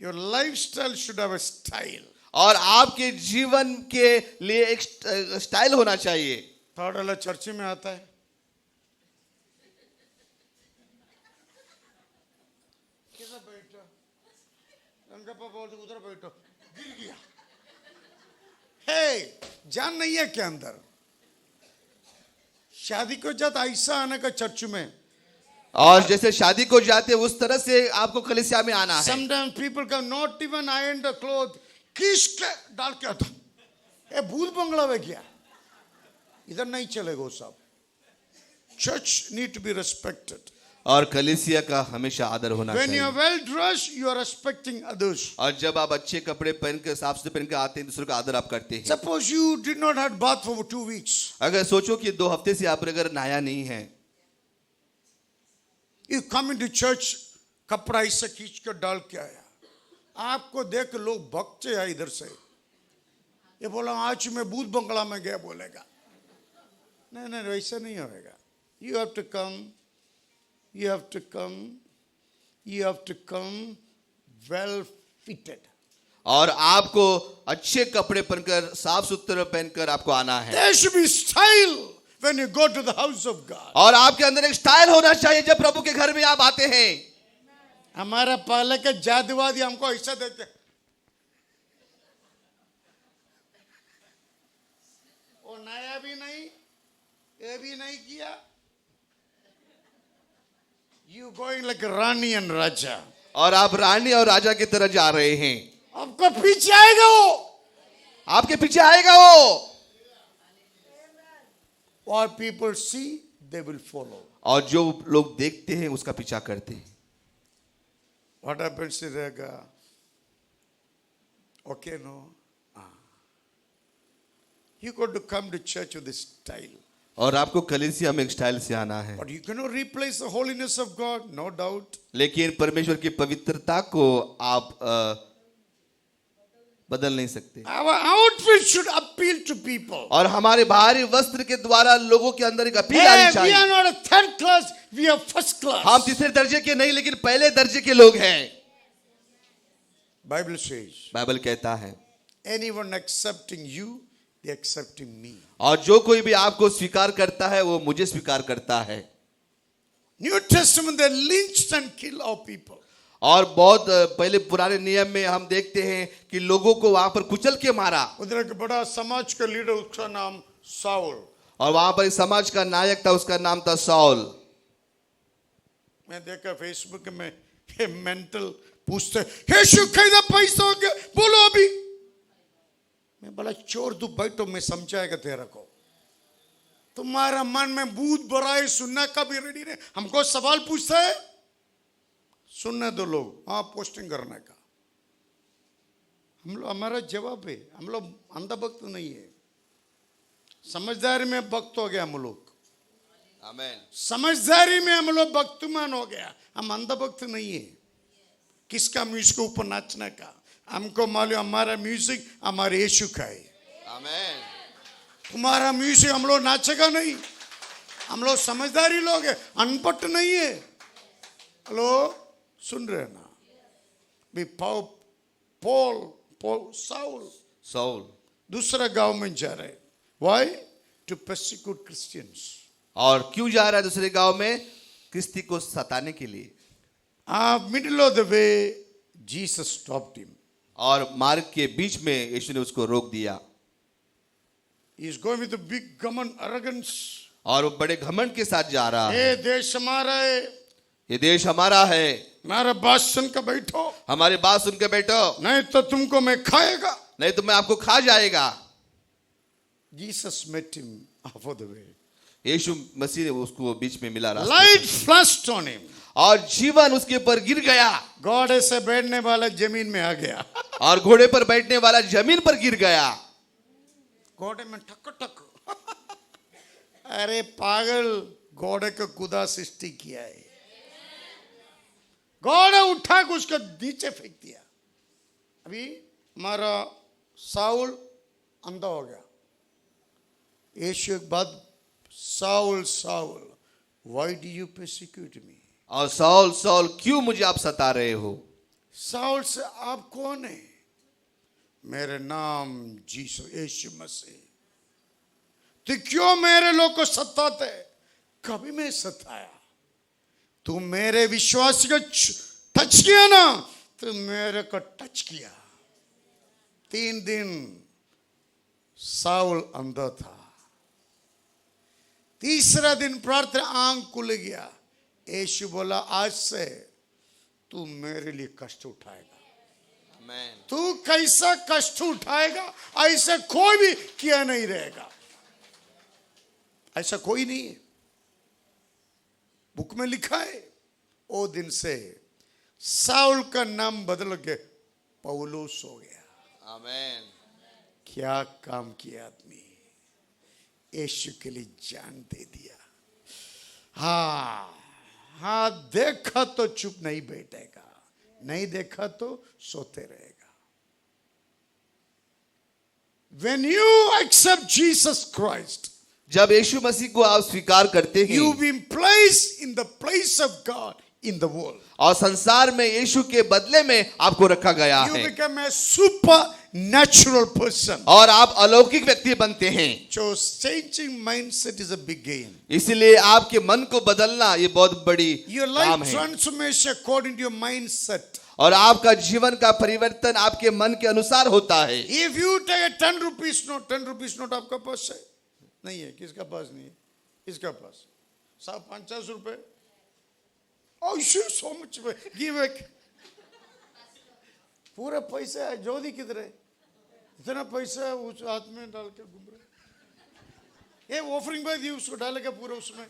Your lifestyle should have a style. और आपके जीवन के लिए एक स्टाइल होना चाहिए। थर्ड वाला चर्च में आता है। किधर बैठो? रंगप्पा बोलते उधर बैठो। गिर गया। हे, जान नहीं है क्या अंदर? शादी को जब ऐसा आने का चर्च में। और जैसे शादी को जाते उस तरह से आपको कलीसिया में आना है। Sometimes people come not even iron the cloth. किसके डाल के आता? ये भूत बंगला है क्या? इधर नहीं चलेगा वो सब। Church need to be respected. और कलीसिया का हमेशा आदर होना When you चाहिए। are well dressed, you are respecting others. और जब आप अच्छे कपड़े पहनकर साफ सुथरे पहनकर आते हैं, दूसरों का आदर आप करते हैं। Suppose you did not have bath for 2 weeks. अगर सोचो कि 2 हफ्ते से आप अगर नहाया नहीं है, You come into church, कपड़ा इससे खींच कर डाल के आया, आपको देख लोग भगते हैं इधर से, ये बोला आज मैं भूत बंगला में गया बोलेगा। नहीं नहीं, वैसा नहीं होगा। You have to come, you have to come, you have to come well fitted. और आपको अच्छे कपड़े पहनकर साफ सुथरे पहनकर आपको आना है। There should be style when you go to the house of God. और आपके अंदर एक स्टाइल होना चाहिए जब प्रभु के घर में आप आते हैं। हमारा पहले के जादूवादी हमको ऐसा देते, वो नया भी नहीं, ये भी नहीं किया। You going like a Rani and राजा। और आप रानी और राजा की तरह जा रहे हैं। आपको पीछे आएगा वो, आपके पीछे आएगा वो। What people see, they will follow. और जो लोग देखते हैं उसका पीछा करते हैं। What happens is रहेगा, okay no, you got to come to church with this style. और आपको कलीसिया में एक स्टाइल से आना है। But you cannot replace the holiness of God, no doubt. लेकिन परमेश्वर की पवित्रता को आप बदल नहीं सकते। Our outfit should appeal to people. और हमारे बाहरी वस्त्र के द्वारा लोगों के अंदर एक अपील Hey, आनी we चाहिए। are not a third class, we are first class. हम तीसरे दर्जे के नहीं लेकिन पहले दर्जे के लोग हैं। Bible says, बाइबल कहता है, anyone accepting you, they accepting me. और जो कोई भी आपको स्वीकार करता है वो मुझे स्वीकार करता है। New Testament, they lynched and killed our people. और बहुत पहले पुराने नियम में हम देखते हैं कि लोगों को वहां पर कुचल के मारा। उधर एक बड़ा समाज का लीडर, उसका नाम साउल। और वहां पर समाज का नायक था, उसका नाम था साउल। मैं देखा फेसबुक में ये मेंटल पूछते, यीशु कैसा पैसा हो गया बोलो अभी। मैं बोला चोर तू बैठो, मैं समझाएगा तेरा को। तुम्हारा मन में भूत भरा है, सुनने का भी रेडी नहीं। हमको सवाल पूछता है, सुनने दो लोग, हाँ पोस्टिंग करने का। हम लोग, हमारा जवाब है, हम लोग अंधा भक्त नहीं है, समझदारी में भक्त हो गया हम लोग। आमीन। समझदारी में हम लोग भक्तिमान हो गया, हम अंधा भक्त नहीं है। किसका म्यूजिक के ऊपर नाचने का, हमको मालूम हमारा म्यूजिक हमारे यीशु का है। आमीन। तुम्हारा म्यूजिक हम लोग नाचेगा नहीं, हम लोग समझदारी लोग है, अनपढ़ नहीं है। हेलो, सुन रहे ना? भी पॉल साउल दूसरा गांव में जा रहे। Why? To persecute Christians. और क्यों जा रहा है दूसरे गांव में? क्रिस्ती को सताने के लिए। Middle of the way, Jesus stopped him. और मार्ग के बीच में यीशु ने उसको रोक दिया। He is going with a big common arrogance. और वो बड़े घमंड के साथ जा रहा है। ये देश हमारा है, ये देश हमारा है, हमारा बात सुन के बैठो, हमारी बात सुन के बैठो, नहीं तो तुमको मैं खाएगा। नहीं तो मैं आपको खा जाएगा। Jesus met him half of the way. यीशु मसीह ने उसको बीच में मिला रास्ते Light पे। flashed on him. और जीवन उसके ऊपर गिर गया। घोड़े से बैठने वाला जमीन में आ गया। और घोड़े पर बैठने वाला जमीन पर गिर गया। घोड़े में ठक ठक। अरे पागल, घोड़े को खुदा सृष्टि किया है। घोड़ा उठा के उसको नीचे फेंक दिया। अभी हमारा साउल अंधा हो गया। यीशु एक बात, Saul Saul, why do you persecute मी? और साउल साउल क्यों मुझे आप सता रहे हो? साउल से आप कौन है? मेरे नाम यीशु मसीह। तो क्यों मेरे लोग को सताते? कभी मैं सताया? तू मेरे विश्वास को टच किया ना, तो मेरे को टच किया। 3 दिन साउल अंधा था। तीसरा दिन प्रार्थना, आंख खुल गया। यीशु बोला आज से तू मेरे लिए कष्ट उठाएगा। आमीन। तू कैसा कष्ट उठाएगा ऐसा कोई भी किया नहीं रहेगा। ऐसा कोई नहीं है। बुक में लिखा है। वो दिन से साउल का नाम बदल के पौलुस हो गया। आमेन। क्या काम किया आदमी, यीशु के लिए जान दे दिया। हाँ, देखा तो चुप नहीं बैठेगा, नहीं देखा तो सोते रहेगा। When you accept Jesus Christ, जब यीशु मसीह को आप स्वीकार करते हैं, you've been placed in the place of God in the world. और संसार में यीशु के बदले में आपको रखा गया You है, become a supernatural person. और आप अलौकिक व्यक्ति बनते हैं। So changing mindset is a big gain. इसलिए आपके मन को बदलना ये बहुत बड़ी Your काम life है, transformation according to your mindset. और आपका जीवन का परिवर्तन आपके मन के अनुसार होता है। If you take a 10 rupees note, 10 rupees note आपका पास है? नहीं है। किसका पास नहीं है? इसका पास। 50 रुपए। Oh, you so much give back. पूरा पैसा है, ज्योति किधर है? इतना पैसा उस हाथ में डाल के घूम रहे। ये ऑफरिंग बाय दी, उसको डालेगा पूरा उसमें।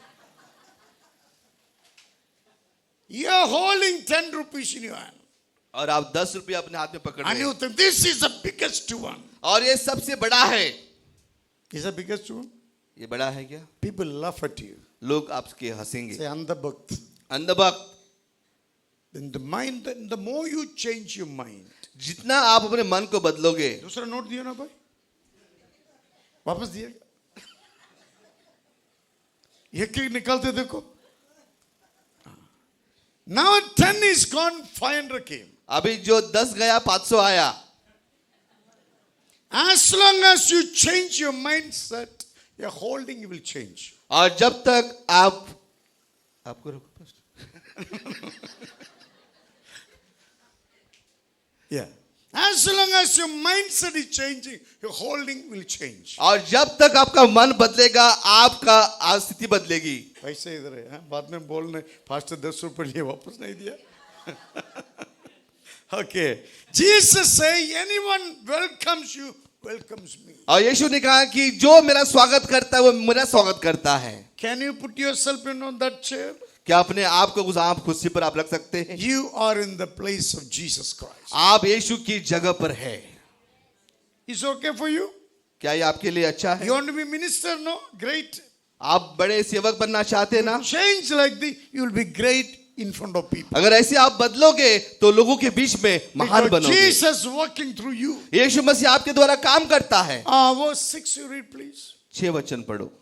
You are holding 10 rupees in your hand. और आप 10 रुपया अपने हाथ में पकड़ And रहे you हैं, think this is the biggest one. और ये सबसे बड़ा है। Is the biggest one? ये बड़ा है क्या? People laugh at you. लोग आपके हंसेंगे। Say अंधभक्त। अंधभक्त। Then the mind, the more you change your mind. जितना आप अपने मन को बदलोगे। दूसरा नोट दिया ना भाई, वापस दिएगा। एक एक निकालते देखो। Now 10 is gone, 500 came. अभी जो 10 गया 500 आया। As long as you change your mindset, your holding will change. और जब तक आपको रुको first. Yeah. As long as your mindset is changing, your holding will change. और जब तक आपका मन बदलेगा आपका स्थिति बदलेगी। पैसे इधर है, हाँ? बाद में बोलने फास्ट 10 रुपए लिए वापस नहीं दिया। Okay. Jesus say, anyone welcomes you, welcomes me. और यीशु ने कहा कि जो मेरा स्वागत करता है वो मेरा स्वागत करता है। Can you put yourself in on that chair? क्या अपने आप को उस आप कुर्सी पर आप रख सकते हैं? You are in the place of Jesus Christ. आप यीशु की जगह पर है। Is okay for you? क्या ये आपके लिए अच्छा है? You want to be minister? No? Great. आप बड़े सेवक बनना चाहते हैं ना? Change like this, you will be great in front of people. अगर ऐसे आप बदलोगे तो लोगों के बीच में महान Because बनोगे। Jesus working through you. यीशु मसीह आपके द्वारा काम करता है। Verse 6 you read please. 6 वचन पढ़ो।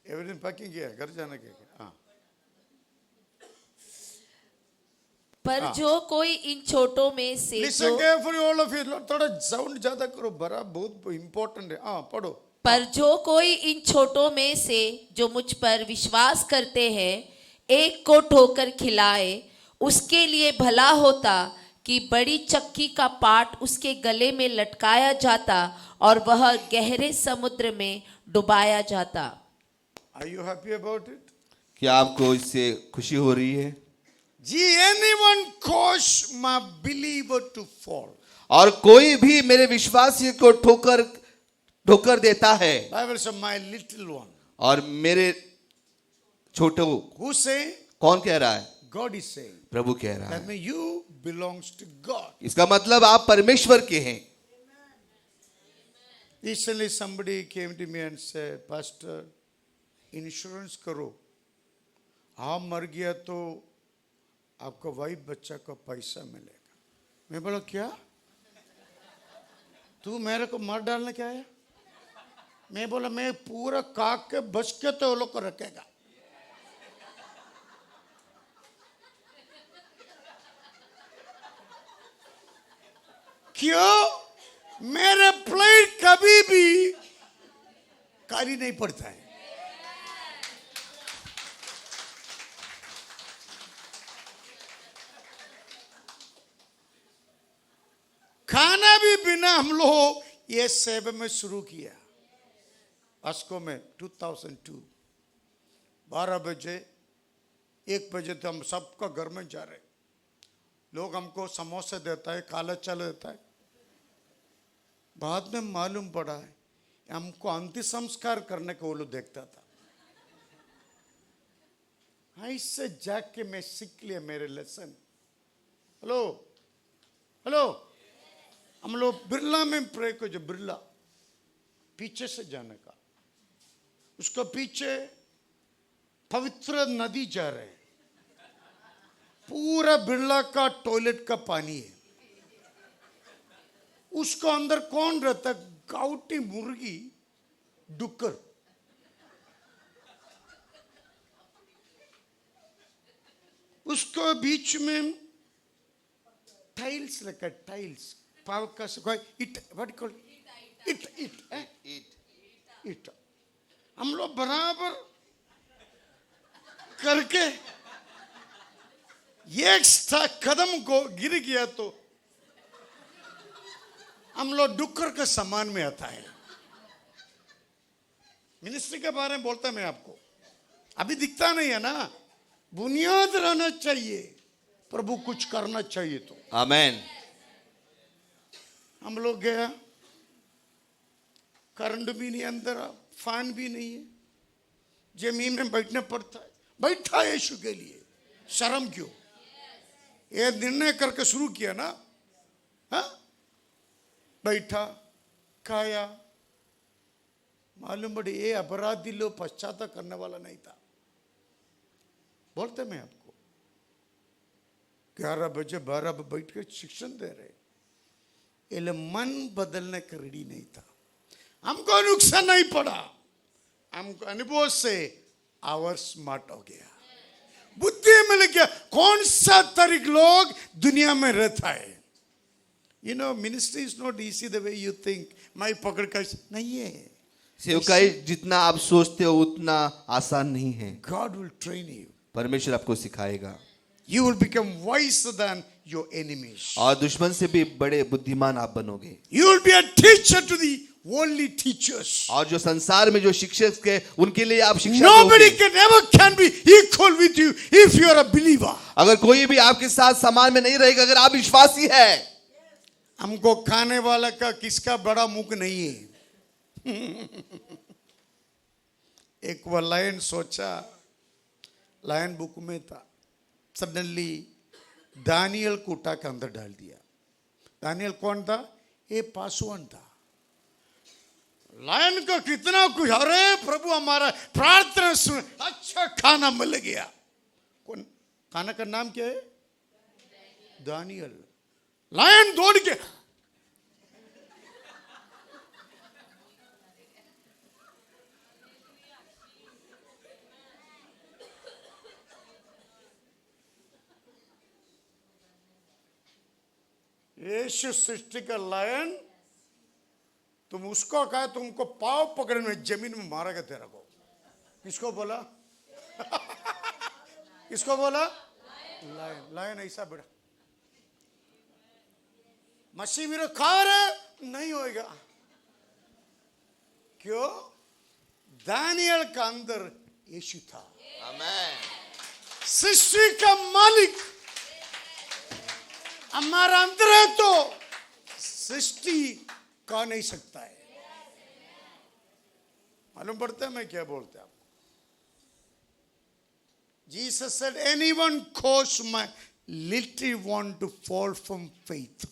Everything packing किया, घर जाने के? हाँ। पर जो कोई इन छोटों में से Listen जो carefully all of you. थोड़ा साउंड ज्यादा करो, बड़ा बहुत इम्पोर्टेंट है। हाँ पढ़ो। पर जो कोई इन छोटों में से जो मुझ पर विश्वास करते हैं एक को ठोकर खिलाए, उसके लिए भला होता कि बड़ी चक्की का पाट उसके गले में लटकाया जाता और वह गहरे समुद्र में डुबाया जाता। Are you happy about it? क्या आपको इससे खुशी हो रही है? Anyone cause my believer to fall. और कोई भी मेरे विश्वासी को ठोकर देता है। Bible says my little one. और मेरे छोटे Who say? कौन कह रहा है? God is saying. प्रभु कह रहा That है। means you belongs to God. इसका मतलब आप परमेश्वर के हैं। Recently somebody came to me and said, Pastor, insurance करो, आप मर गया तो आपका वाइफ बच्चा का पैसा मिलेगा। मैं बोला क्या? तू मेरे को मार डालने क्या आया? मैं बोला मैं पूरा काट के बच के तो वो लोग को रखेगा। क्यों? मेरे प्लेट कभी भी खाली नहीं पड़ता है। खाना भी बिना हम लोग ये सेवा में शुरू किया। अस्को में 2002 12 बजे 1 बजे तो हम सबका घर में जा रहे। लोग हमको समोसे देता है, काला चल देता है। बाद में मालूम पड़ा है हमको अंतिम संस्कार करने को वो लोग देखता था। ऐसे जाके मैं सीख लिया मेरे लेसन। हेलो हेलो, हम लोग बिरला में प्रे को, जो बिरला पीछे से जाने का, उसका पीछे पवित्र नदी जा रहे, पूरा बिरला का टॉयलेट का पानी है। उसको अंदर कौन रहता? गाउटी मुर्गी, डुक्कर। उसको बीच में टाइल्स रखा, टाइल्स पाव का इट, व्हाट कॉल इट। हम लोग बराबर करके एक कदम को गिर गया तो हम लोग डुक्कर के समान में आता है। मिनिस्ट्री के बारे में बोलता मैं आपको, अभी दिखता नहीं है ना, बुनियाद रहना चाहिए, प्रभु कुछ करना चाहिए तो। आमेन। हम लोग गया, करंट भी नहीं अंदर, फैन भी नहीं है, जमीन में बैठना पड़ता है। बैठा यीशु के लिए, शर्म क्यों? ये निर्णय करके शुरू किया ना, हाँ? बैठा, खाया, मालूम पड़ी ये अपराधी लोग पश्चाताप करने वाला नहीं था। बोलते मैं आपको 11 बजे 12 बजे बैठ कर शिक्षण दे रहे, ये लोग मन बदलने का रेडी नहीं था। हमको नुकसान नहीं पड़ा, हमको अनुभव से आवर स्मार्ट हो गया, बुद्धि मिल गया, कौन सा तरीक लोग दुनिया में रहता है। You know, ministry is not easy the way you think. मैं पकड़ कर नहीं है। सेवकाई जितना आप सोचते हो उतना आसान नहीं है। God will train you. परमेश्वर आपको सिखाएगा। You will become wiser than your enemies. और दुश्मन से भी बड़े बुद्धिमान आप बनोगे। You will be a teacher to the worldly teachers. और जो संसार में जो शिक्षक है उनके लिए आप शिक्षा Nobody दोगे। can be equal with you if you are a believer. अगर कोई भी आपके साथ समान में नहीं रहेगा, अगर आप विश्वासी है। हमको खाने वाला का किसका बड़ा मुख नहीं है। एक वो लायन सोचा, लायन बुक में था, सडनली दानियल को उठा के अंदर डाल दिया। दानियल कौन था? ये पासवान था। लायन को कितना कुछ, अरे प्रभु हमारा प्रार्थना सुन, अच्छा खाना मिल गया। कौन? खाना का नाम क्या है? दानियल। लायन दौड़ के यीशु सृष्टि का लायन, तुम उसको कहा तुमको पाव पकड़ने में जमीन में मारेगा तेरा को। किसको बोला? किसको बोला? लायन। लायन ऐसा बड़ा मसीह मेरे खा रहे नहीं होएगा। क्यों? दानियल का अंदर यीशु था। सृष्टि का मालिक हमारा अंदर है तो सृष्टि का नहीं सकता है। मालूम पड़ता है मैं क्या बोलता हूं? Jesus said, anyone cause my little one to fall from faith.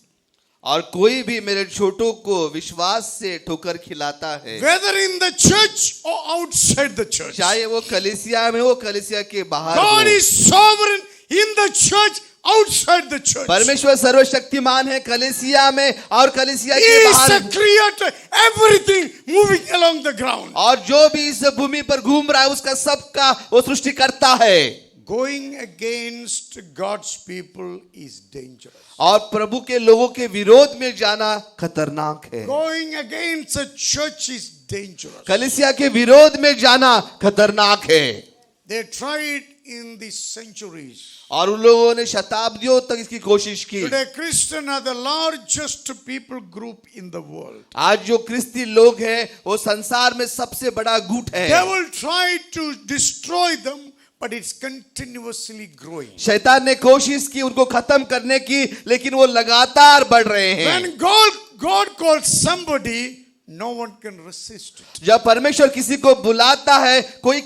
और कोई भी मेरे छोटों को विश्वास से ठोकर खिलाता है, whether in the church or outside the church. चाहे वो कलीसिया में हो, कलीसिया के बाहर God हो। is sovereign in the church, outside the church. परमेश्वर सर्वशक्तिमान है कलीसिया में और कलीसिया He के is बाहर। the creator, everything moving along the ground. और जो भी इस भूमि पर घूम रहा है उसका सबका वो सृष्टि करता है। Going against God's people is dangerous. और प्रभु के लोगों के विरोध में जाना खतरनाक है। Going against the church is dangerous. कलीसिया के विरोध में जाना खतरनाक है। They tried in the centuries. और उन लोगों ने शताब्दियों तक इसकी कोशिश की। Today Christians are the largest people group in the world. आज जो क्रिस्ती लोग हैं वो संसार में सबसे बड़ा गुट है। They will try to destroy them but it's continuously growing. शैतान ने कोशिश की उनको खत्म करने की, लेकिन वो लगातार बढ़ रहे हैं। When God calls somebody, no one can resist it. जब परमेश्वर किसी को बुलाता है, कोई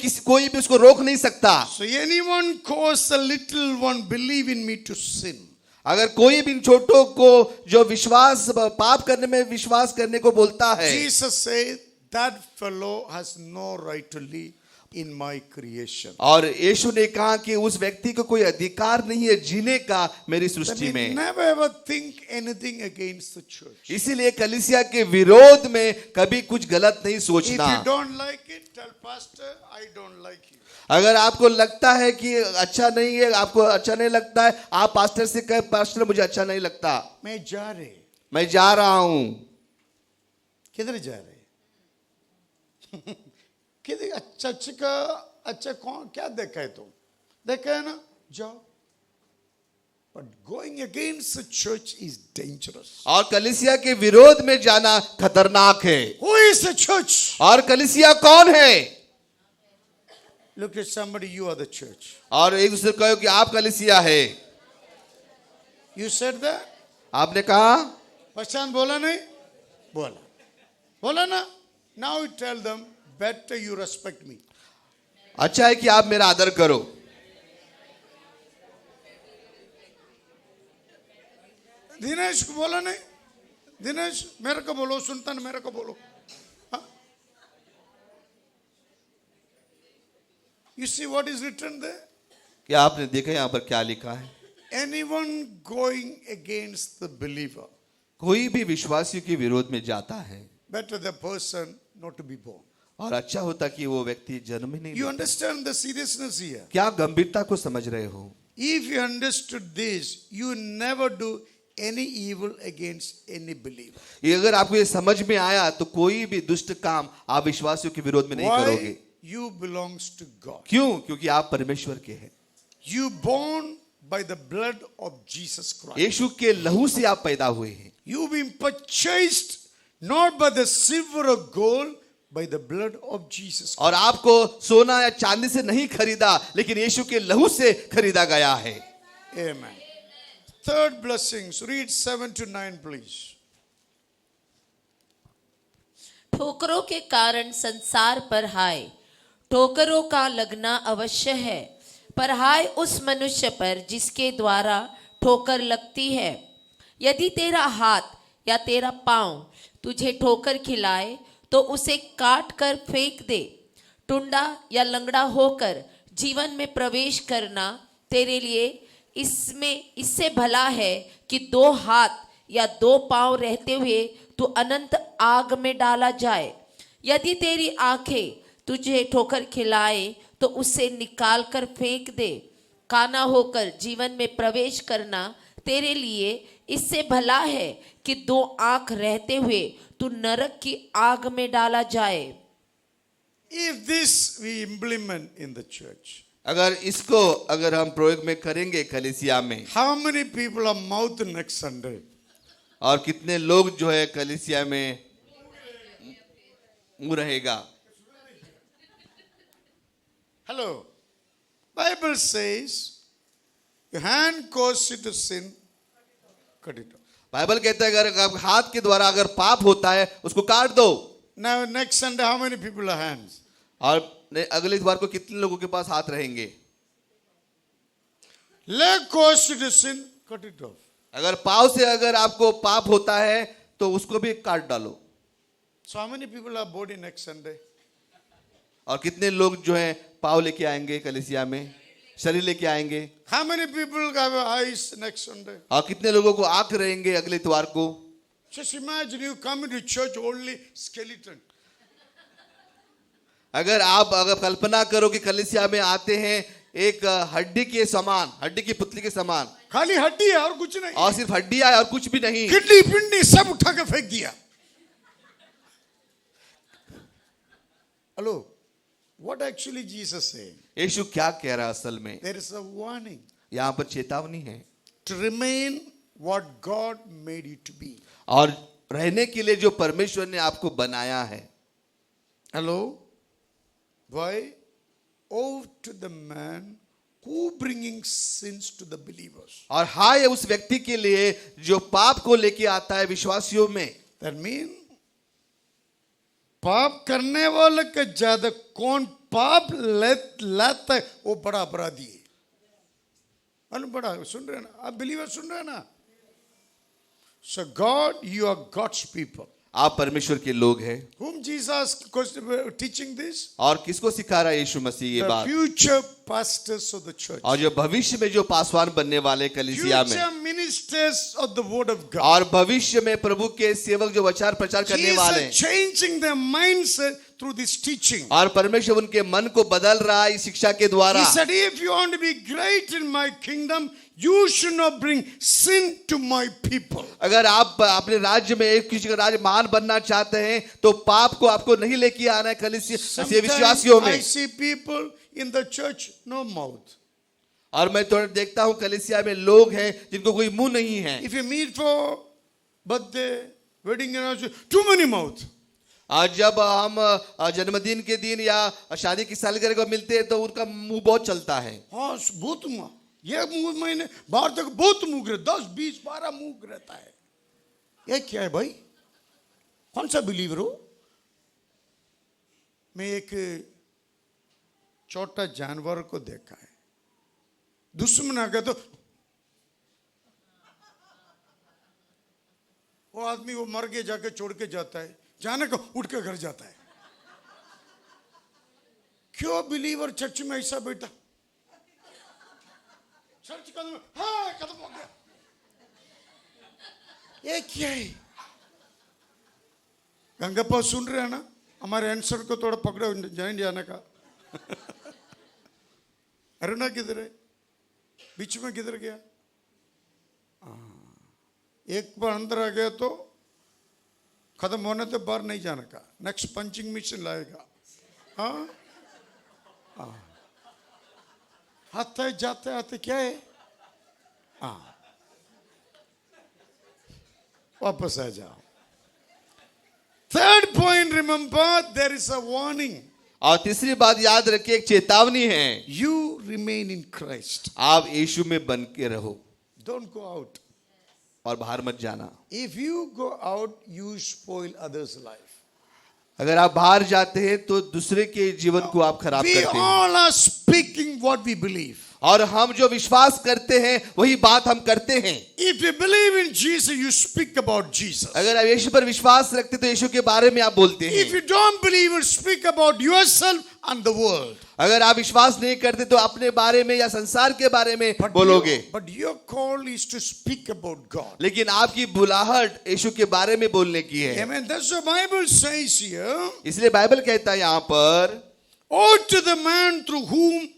भी उसको रोक नहीं सकता। So anyone cause a little one believe in me to sin. अगर कोई भी इन छोटों को जो विश्वास पाप करने में विश्वास करने को बोलता है, Jesus said that fellow has no right to live in my creation. और यीशु ने कहा कि उस व्यक्ति को कोई अधिकार नहीं है जीने का मेरी Let सृष्टि me में। never ever think anything against the church. इसीलिए कलीसिया के विरोध में कभी कुछ गलत नहीं If सोचना। you don't like it, tell pastor, I don't like you. अगर आपको लगता है कि अच्छा नहीं है, आपको अच्छा नहीं लगता है, आप पास्टर से कहे, पास्टर मुझे अच्छा नहीं लगता, मैं जा रहे। मैं जा रहा हूं। किधर जा रहे? किधर? चर्च का अच्छा कौन क्या देखा है तुम? देखा है ना? जाओ। But going against the church is dangerous. और कलीसिया के विरोध में जाना खतरनाक है। Who is the church? और कलीसिया कौन है? Look at somebody, you are the church. और एक दूसरे को कहो कि आप कलीसिया है। You said that? आपने कहा, प्रशांत बोला नहीं? बोला। बोला ना? Now you tell them, better you respect me. अच्छा है कि आप मेरा आदर करो। दिनेश को बोला नहीं? दिनेश मेरे को बोलो, सुनता ना मेरे को बोलो। हाँ? You see what is written there? क्या आपने देखा यहाँ पर क्या लिखा है? Anyone going against the believer, कोई भी विश्वासियों के विरोध में जाता है, better the person not to be born. और अच्छा होता कि वो व्यक्ति जन्म ही नहीं You लेता। understand the seriousness here? क्या गंभीरता को समझ रहे हो? If you understood this, you never do any evil against any believer. ये अगर आपको ये समझ में आया तो कोई भी दुष्ट काम आप विश्वासियों के विरोध में नहीं करोगे। Why? You belongs to God. क्यों? क्योंकि आप परमेश्वर के हैं। You born by the blood of Jesus Christ. यीशु के लहू से आप पैदा हुए हैं। You've been purchased not by the silver or gold, by the blood of Jesus Christ. और आपको सोना या चांदी से नहीं खरीदा, लेकिन यीशु के लहू से खरीदा गया है। Amen. Third blessings. Read 7 to 9, please. ठोकरों के कारण संसार पर हाय, ठोकरों का लगना अवश्य है, पर हाय उस मनुष्य पर जिसके द्वारा ठोकर लगती है। यदि तेरा हाथ या तेरा पांव तुझे ठोकर खिलाए तो उसे काट कर फेंक दे। टुंडा या लंगड़ा होकर जीवन में प्रवेश करना तेरे लिए इससे भला है कि 2 हाथ या 2 पांव रहते हुए तू अनंत आग में डाला जाए। यदि तेरी आंखें तुझे ठोकर खिलाए तो उसे निकाल कर फेंक दे। काना होकर जीवन में प्रवेश करना तेरे लिए इससे भला है कि 2 आंख रहते हुए तू नरक की आग में डाला जाए। If this we implement in the church, अगर हम प्रयोग में करेंगे कलीसिया में, how many people are mouth next Sunday? और कितने लोग जो है कलीसिया में मुंह रहेगा। Hello. Bible says, your hand causes you to sin, cut it off. Bible कहता है अगर हाथ के द्वारा अगर पाप होता है उसको काट दो। Now next Sunday, how many people are hands? और अगले बार को कितने लोगों के पास हाथ रहेंगे? Leg causes you to sin, cut it off. अगर पाँव से अगर आपको पाप होता है तो उसको भी काट डालो। So how many people are body next Sunday? और कितने लोग जो है पाँव लेके आएंगे कलीसिया में, शरीर लेके आएंगे? How many people have eyes next Sunday? और कितने लोगों को आंख रहेंगे अगले इतवार को? Just imagine you come into church only skeleton. अगर कल्पना करो कि कलीसिया में आते हैं एक हड्डी के समान, हड्डी की पुतली के समान, खाली हड्डी है और कुछ नहीं, और सिर्फ हड्डी है और कुछ भी नहीं, किडनी पिंडी सब उठा के फेंक दिया। Hello, what actually Jesus saying? यीशु क्या कह रहा है असल में? There is a warning यहाँ पर चेतावनी है to remain what God made you to be. और रहने के लिए जो परमेश्वर ने आपको बनाया है। Hello, why? woe to the man who bringing sins to the believers. और हाय उस व्यक्ति के लिए जो पाप को लेके आता है विश्वासियों में। That means पाप करने वाले का ज्यादा कौन पाप लाता है वो बड़ा अपराधी है। बड़ा सुन रहे ना आप, बिलीवर सुन रहे ना। So God, you are God's people. आप परमेश्वर के लोग हैं। Whom Jesus teaching this? और किसको सिखा रहा है यीशु मसीह ये The बात? future pastors of the church. और जो भविष्य में जो पासवान बनने वाले कलीसिया में, Future ministers of the word of God. और भविष्य में प्रभु के सेवक जो वचन प्रचार करने वाले हैं, Jesus changing their mindset through this teaching. और परमेश्वर उनके मन को बदल रहा है इस शिक्षा के द्वारा। He said, if you want to be great in my kingdom, you should not bring sin to my people. अगर आप अपने राज्य में एक किसी का राज्य महान बनना चाहते हैं तो पाप को आपको नहीं लेके आना है कलीसिया विश्वासियों Sometimes I में। see people in the church, no mouth. और मैं थोड़ा देखता हूँ कलीसिया में लोग हैं जिनको कोई मुंह नहीं है। If you meet for birthday, wedding anniversary, too many mouth. आज जब हम जन्मदिन के दिन या शादी की सालगिरह को मिलते हैं तो उनका मुंह बहुत चलता है। हाँ बहुत मुँह, ये मुँह महीने बाहर तक बहुत मुँह गिरे, 10, 20, 12 मुँह रहता है। ये क्या है भाई? कौन सा बिलीवर हो? मैं एक छोटा जानवर को देखा है, दुश्मन आ गया तो वो आदमी वो मर के जाके छोड़ के जाता है, जाने को उठ के घर जाता है। क्यों बिलीवर चर्च में ऐसा बैठा? चर्च खत्म, हाँ खत्म हो गया। ये क्या है? गंगापा सुन रहे हैं ना? हमारे आंसर को थोड़ा पकड़ो, जॉइन जाने का। अरुणा किधर है? बीच में किधर गया? एक बार अंदर आ गया तो खत्म होने तो बाहर नहीं जाने का, नेक्स्ट पंचिंग मशीन लाएगा। हाँ आते जाते आते क्या है? हाँ वापस आ जाओ। Third point, remember there is a warning. और तीसरी बात याद रखिए, एक चेतावनी है। You remain in Christ. आप यीशु में बन के रहो, डोंट गो आउट। और बाहर मत जाना। If you go out you spoil others life. अगर आप बाहर जाते हैं तो दूसरे के जीवन को आप खराब We करते हैं। all are speaking what we believe. और हम जो विश्वास करते हैं वही बात हम करते हैं। If you believe in Jesus, you speak about Jesus. अगर आप यीशु पर विश्वास रखते तो यीशु के बारे में आप बोलते हैं। If you don't believe, you speak about yourself and the world. अगर आप विश्वास नहीं करते तो अपने बारे में या संसार के बारे में बोलोगे। But your call is to speak about God. लेकिन आपकी बुलाहट यीशु के बारे में बोलने की है। Amen. That's what the Bible says here. इसलिए बाइबल कहता है यहाँ पर, Woe to the man through whom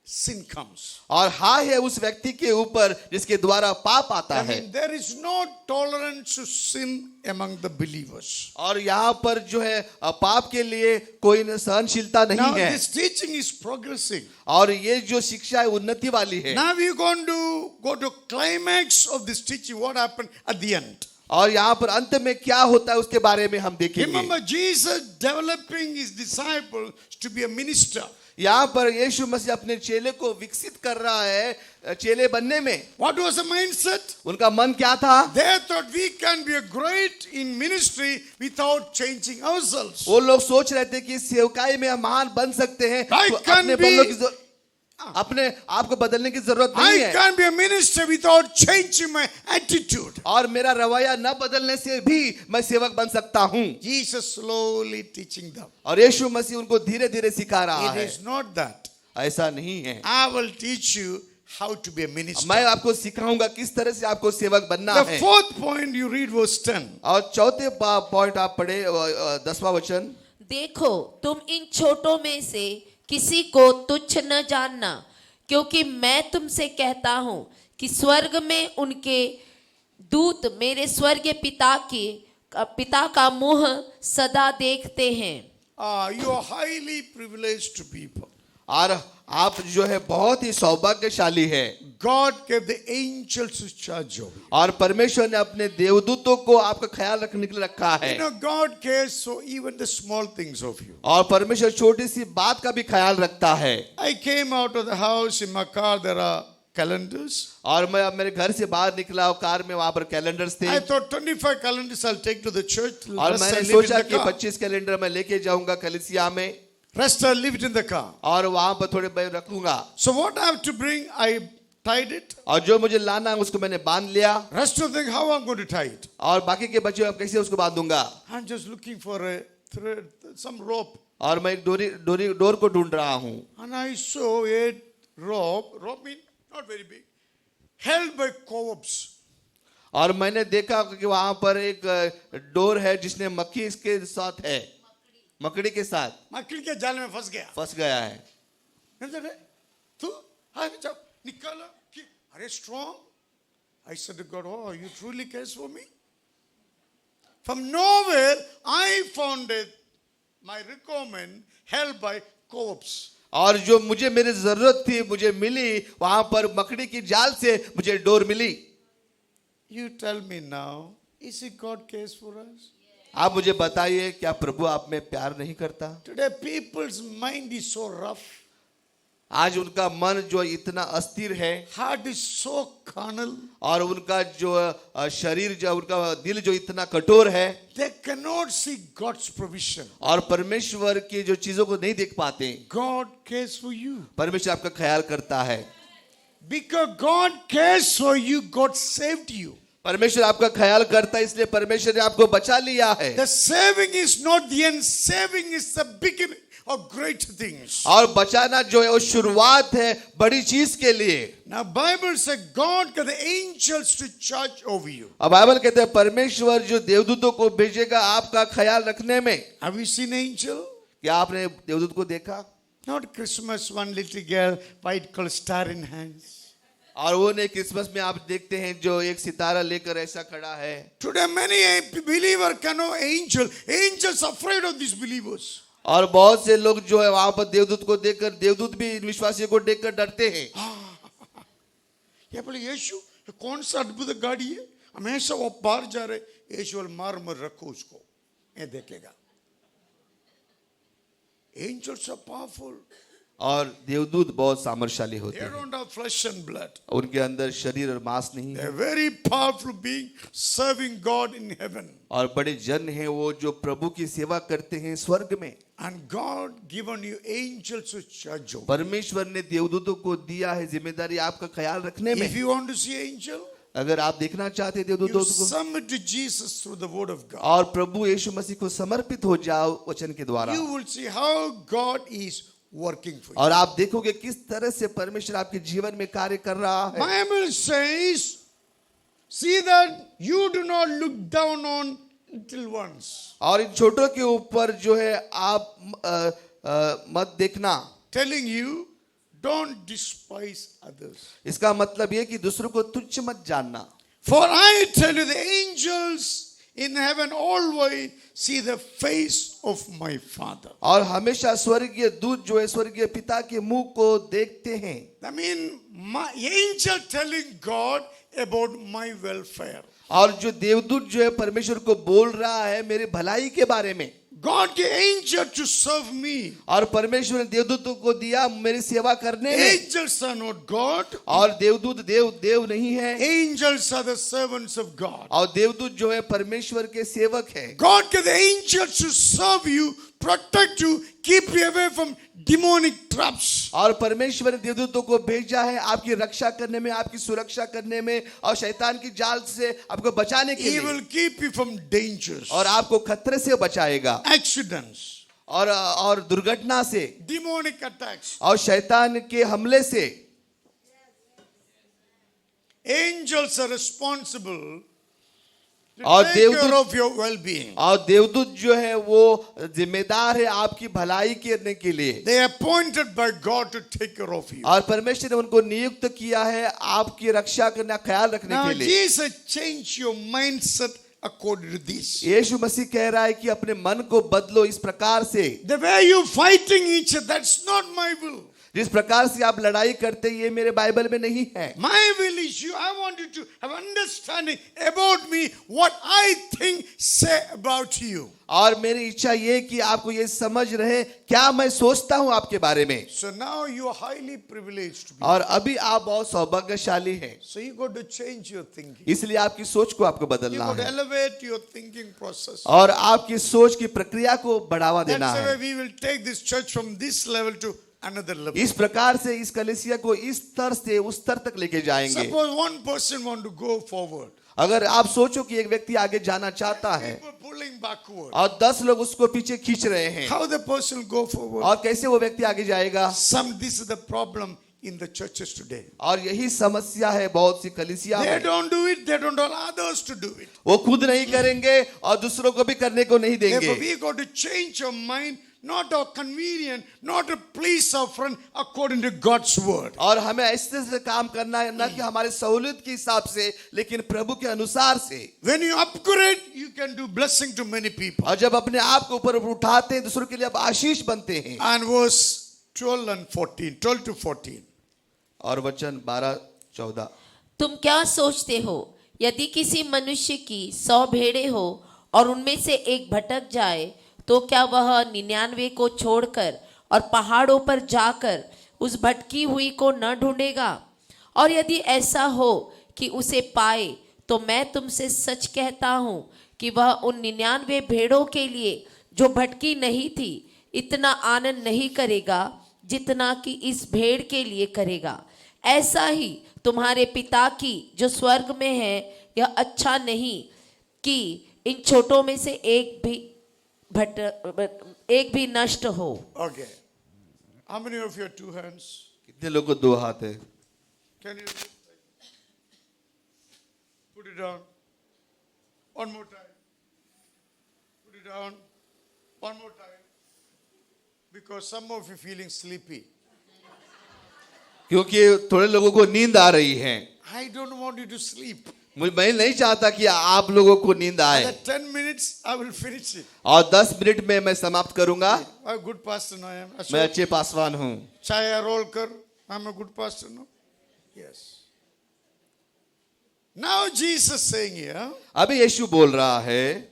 sin comes. और हाय है उस व्यक्ति के ऊपर जिसके द्वारा पाप आता I है। mean, there is no tolerance to sin among the believers. और यहाँ पर जो है पाप के लिए कोई सहनशीलता नहीं Now है। this teaching is progressing. और ये जो शिक्षा है उन्नति वाली है। Now we're going to go to climax of this teaching. What happened at the end? और यहाँ पर अंत में क्या होता है उसके बारे में हम देखेंगे। Remember Jesus developing his disciples to be a minister. यहाँ पर यीशु मसीह अपने चेले को विकसित कर रहा है चेले बनने में। What was the mindset? उनका मन क्या था? They thought we can be a great in ministry without changing ourselves. वो लोग सोच रहे थे कि सेवकाई में हम महान बन सकते हैं, I तो can अपने आप को बदलने की जरूरत नहीं I है। can be a minister without changing my attitude. और मेरा रवैया न बदलने से भी मैं सेवक बन सकता हूँ। Jesus slowly teaching them. और यीशु मसीह उनको धीरे धीरे सिखा रहा It है। is not that. ऐसा नहीं है। I will teach you how to be a minister. मैं आपको सिखाऊंगा किस तरह से आपको सेवक बनना The है। fourth point you read verse 10. और चौथे पॉइंट आप पढ़े 10वां वचन। देखो तुम इन छोटों में से किसी को तुच्छ न जानना, क्योंकि मैं तुमसे कहता हूं कि स्वर्ग में उनके दूत मेरे स्वर्गीय पिता का मुंह सदा देखते हैं। You are highly privileged people. और आप जो है बहुत ही सौभाग्यशाली है। God gave the angels to charge over you. और परमेश्वर ने अपने देवदूतों को आपका ख्याल रखने के लिए रखा है। You know, God cares for even the small things of you. और परमेश्वर छोटी सी बात का भी ख्याल रखता है। I came out of the house, in my car there are calendars. और मैं अब मेरे घर से बाहर निकला और कार में वहां पर कैलेंडर्स थे। I thought 25 calendars I'll take to the church. और Rest I मैंने leave in सोचा the कि car. 25 कैलेंडर मैं लेके जाऊंगा कलीसिया में Rest I leave it in the car. और वहां पर थोड़े मैं रखूंगा। So what I have to bring, I tied it. और जो मुझे लाना है उसको मैंने बांध लिया। Rest of the thing, how I'm going to tie it. और बाकी के बच्चे अब कैसे उसको बांधूंगा। I'm just looking for a thread, some rope. और मैं एक डोर को ढूंढ रहा हूँ। And I saw a rope mean not very big, held by co-ops. और मैंने देखा कि वहां पर एक डोर है जिसने मक्खी इसके साथ है, मकड़ी के साथ मकड़ी के जाल में फंस गया है। तू जब निकाला कि अरे strong. I said to God, oh, you truly cares for me? From nowhere, I found it, my requirement held by co-ops. और जो मुझे मेरी जरूरत थी मुझे मिली, वहां पर मकड़ी की जाल से मुझे डोर मिली। You tell me now, is it God cares for us? आप मुझे बताइए क्या प्रभु आप में प्यार नहीं करता? Today people's mind is so rough. आज उनका मन जो इतना अस्थिर है, Heart is so carnal. और उनका जो शरीर जो उनका दिल जो इतना कठोर है, They cannot see God's provision. और परमेश्वर की जो चीजों को नहीं देख पाते। God cares for you. परमेश्वर आपका ख्याल करता है। Because God cares for you, God saved you. परमेश्वर आपका ख्याल करता है इसलिए परमेश्वर ने आपको बचा लिया है। The saving is not the end. Saving is the beginning of great things. और बचाना जो है वो शुरुआत है बड़ी चीज के लिए। Now Bible says God got the angels to charge over you. अब बाइबल कहते हैं परमेश्वर जो देवदूतों को भेजेगा आपका ख्याल रखने में। Have you seen angel? क्या आपने देवदूत को देखा? Not Christmas, one little girl, white color star in hands. और वो नहीं क्रिसमस में आप देखते हैं जो एक सितारा लेकर ऐसा खड़ा है। Today many believer cannot angel. Angels afraid of these believers. और बहुत से लोग जो है वहां पर देवदूत को देखकर, देवदूत भी विश्वासियों को देखकर डरते हैं। ये बोले यीशु कौन सा अद्भुत गाड़ी है, हमेशा वो बाहर जा रहे, यीशु मार रखो उसको, ये देखेगा। Angels are powerful. और देवदूत बहुत सामर्थ्यशाली होते They हैं। don't have flesh and blood. उनके अंदर शरीर और मांस नहीं है। They're very powerful being serving God in heaven. और बड़े जन हैं वो जो प्रभु की सेवा करते हैं स्वर्ग में। And God given you angels to charge over. परमेश्वर ने देवदूतों को दिया है जिम्मेदारी आपका ख्याल रखने में। If you want to see angel, अगर आप देखना चाहते हैं देवदूतों you को, submit to Jesus through the word of God. और प्रभु यीशु मसीह को समर्पित हो जाओ वचन के द्वारा, You will see how God is working for you. और आप देखोगे किस तरह से परमेश्वर आपके जीवन में कार्य कर रहा है। Bible says, see that you do not look down on little ones. और इन छोटों के ऊपर जो है आप मत देखना। Telling you, don't despise others. इसका मतलब ये कि दूसरों को तुच्छ मत जानना। For I tell you, the angels in heaven always see the face of my Father. और हमेशा स्वर्गीय दूत जो है स्वर्गीय पिता के मुंह को देखते हैं। I mean, my angel telling God about my welfare. और जो देवदूत जो है परमेश्वर को बोल रहा है मेरे भलाई के बारे में। God gave angel to serve me. और परमेश्वर ने देवदूतों को दिया मेरी सेवा करने में। Angels are not God. और देवदूत देव नहीं है। Angels are the servants of God. और देवदूत जो है परमेश्वर के सेवक है। God gave the angels to serve you, protect you, keep you away from demonic traps. और परमेश्वर ने देवदूतों को भेजा है आपकी रक्षा करने में, आपकी सुरक्षा करने में, और शैतान की जाल से आपको बचाने के He लिए। will keep you from dangers, और आपको खतरे से बचाएगा, accidents, और दुर्घटना से, demonic attacks. और शैतान के हमले से। Angels are responsible to और take देवदूत- care of your well-being. और देवदूत जो है वो जिम्मेदार है आपकी भलाई करने के लिए। They are appointed by God to take care of you. और परमेश्वर ने उनको नियुक्त किया है आपकी रक्षा करना, ख्याल रखने Now के लिए। Jesus changed your mindset according to this. यीशु मसीह कह रहा है कि अपने मन को बदलो इस प्रकार से। The way you fighting each other, that's not my will. जिस प्रकार से आप लड़ाई करते ये मेरे बाइबल में नहीं है। My will is you. I want you to have understanding about me, what I think, say about you. और मेरी इच्छा ये कि आपको ये समझ रहे क्या मैं सोचता हूं आपके बारे में। So now you are highly privileged. और अभी आप बहुत सौभाग्यशाली हैं, So you got to change your thinking. इसलिए आपकी सोच को आपको You बदलना got to है elevate your thinking process. और आपकी सोच की प्रक्रिया को बढ़ावा That's देना the way है। we will take this church from this level to another level. इस प्रकार से इस कलीसिया को इस स्तर से उस स्तर तक लेके जाएंगे। Suppose one person want to go forward. अगर आप सोचो कि एक व्यक्ति आगे जाना चाहता है People pulling backward. और 10 लोग उसको पीछे खींच रहे हैं, How the person go forward? और कैसे वो व्यक्ति आगे जाएगा। This is the problem in the churches today. और यही समस्या है बहुत सी कलीसिया They में। don't do it. They don't allow others to do it. वो खुद नहीं करेंगे और दूसरों को भी करने को नहीं Therefore, देंगे। we got to change our mind, not our convenient, not to please our friend, according to God's word. और हमें ऐसे से काम करना है, न कि हमारे सहूलियत के हिसाब से, लेकिन प्रभु के अनुसार से। When you upgrade, you can do blessing to many people. और जब अपने आप को ऊपर उठाते हैं दूसरों के लिए आप आशीष बनते हैं। And verse 12 and 14, 12 to 14. और वचन 12-14। तुम क्या सोचते हो, यदि किसी मनुष्य की 100 भेड़ें हो और उनमें से एक भटक जाए, तो क्या वह 99 को छोड़कर और पहाड़ों पर जाकर उस भटकी हुई को न ढूंढेगा? और यदि ऐसा हो कि उसे पाए, तो मैं तुमसे सच कहता हूँ कि वह उन 99 भेड़ों के लिए जो भटकी नहीं थी इतना आनंद नहीं करेगा जितना कि इस भेड़ के लिए करेगा। ऐसा ही तुम्हारे पिता की जो स्वर्ग में है यह अच्छा नहीं कि इन छोटों में से एक भी नष्ट हो। Okay. How many of you have 2 hands? कितने लोगों को 2 हाथ है? Can you put it down? One more time. Put it down. One more time. Because some of you feeling sleepy. क्योंकि थोड़े लोगों को नींद आ रही है। I don't want you to sleep. मैं नहीं चाहता कि आप लोगों को नींद आए। At 10 minutes, I will finish it. और 10 मिनट में मैं समाप्त करूंगा। I'm a good pastor now. I am. मैं अच्छे पासवान हूँ। Chaya Rolkar. I'm a good pastor now. Yes. Now Jesus saying here, अभी यीशु बोल रहा है,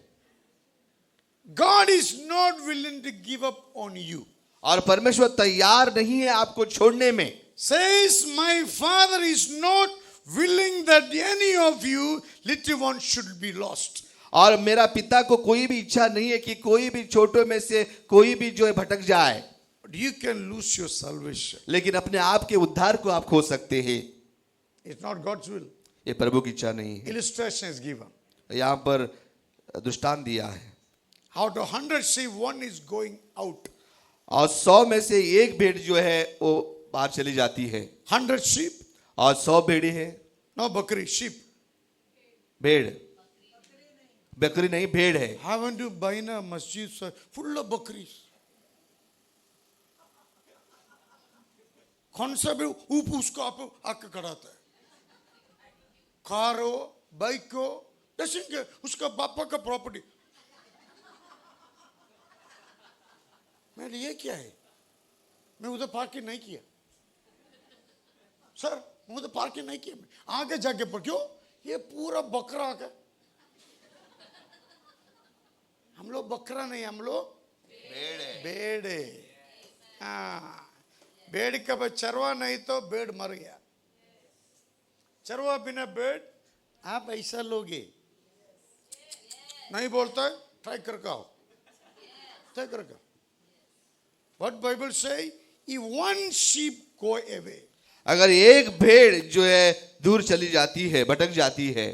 God is not willing to give up on you. और परमेश्वर तैयार नहीं है आपको छोड़ने में। Says, my Father is not willing that any of you little ones should be lost. और मेरा पिता को कोई भी इच्छा नहीं है कि कोई भी छोटों में से कोई भी जो है भटक जाए। But you can lose your salvation. लेकिन अपने आप के उद्धार को आप खो सकते हैं। It's not God's will. ये प्रभु की इच्छा नहीं है। Illustration is given. यहाँ पर दृष्टांत दिया है। Out of 100 sheep, one is going out. और 100 में से एक भेड़ जो है वो बाहर चली जाती है। 100 sheep. और 100 भेड़ें हैं। No, bakri, sheep. भेड़, बकरी नहीं, भेड़ है। I went to Baina Masjid, sir, full of bakris. कौन सा भी ऊप उसको आप आके कराता है। कार हो, बाइक हो, देखेंगे उसका पापा का प्रॉपर्टी। मैंने ये क्या है? मैं उधर पार्किंग नहीं किया सर, मैं उधर पार्किंग नहीं किया। आगे जाके पर क्यों? ये पूरा बकरा आ गया। हम लोग बकरा नहीं, हम लोग भेड़ है। हाँ, भेड़ का चरवा नहीं तो भेड़ मर गया। चरवा बिना भेड़ आप ऐसा लोगे नहीं बोलता है। ट्राई करके आओ, ट्राई करके। What Bible say? If one sheep go away, अगर एक भेड़ जो है दूर चली जाती है, भटक जाती है,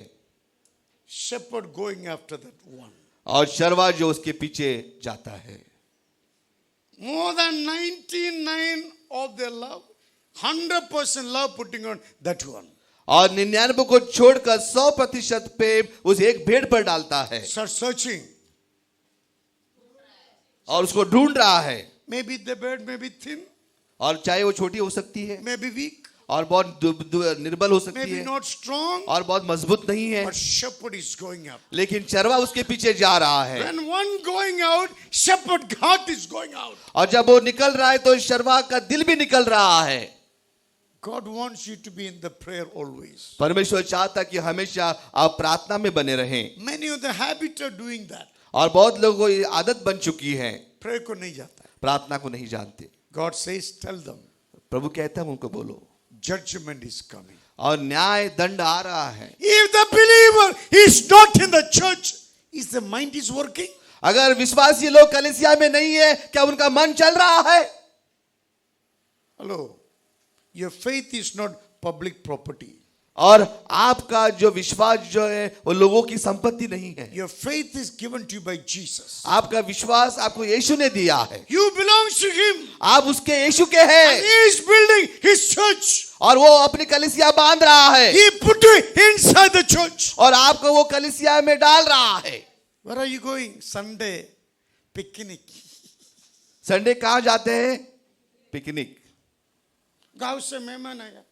shepherd going after that one. और शरवा जो उसके पीछे जाता है, More than 99 of their love, 100% love putting on that one. और 99 को छोड़कर 100% प्रेम उस एक भेड़ पर डालता है। Start searching. और उसको ढूंढ रहा है। Maybe the bird may be thin, और चाहे वो छोटी हो सकती है, maybe weak, और बहुत निर्बल हो सकती maybe है not strong, और बहुत मजबूत नहीं है, but shepherd is going up. लेकिन चरवा उसके पीछे जा रहा है। When one going out, shepherd heart is going out. और जब वो निकल रहा है तो चरवा का दिल भी निकल रहा है। God wants you to be in the prayer always. परमेश्वर चाहता कि हमेशा आप प्रार्थना में बने रहें। Many of the habit are doing that. और बहुत लोगों को ये आदत बन चुकी है, Prayer को नहीं जाता है. प्रार्थना को नहीं जानते। God says, tell them, प्रभु कहता है उनको बोलो, judgment is coming. और न्याय दंड आ रहा है। If the believer is not in the church, is the mind is working? अगर विश्वासी लोग कलीसिया में नहीं है, क्या उनका मन चल रहा है? Hello. Your faith is not public property. और आपका जो विश्वास जो है वो लोगों की संपत्ति नहीं है। Your faith is given to you by Jesus. आपका विश्वास आपको यीशु ने दिया है, You belong to him. आप उसके यीशु के हैं, And he is building his church. और वो अपनी कलीसिया बांध रहा है, He put you inside the church. और आपको वो कलीसिया में डाल रहा है। Where are you going? Sunday picnic. Sunday कहाँ जाते हैं? पिकनिक। गांव से मेहमान आया,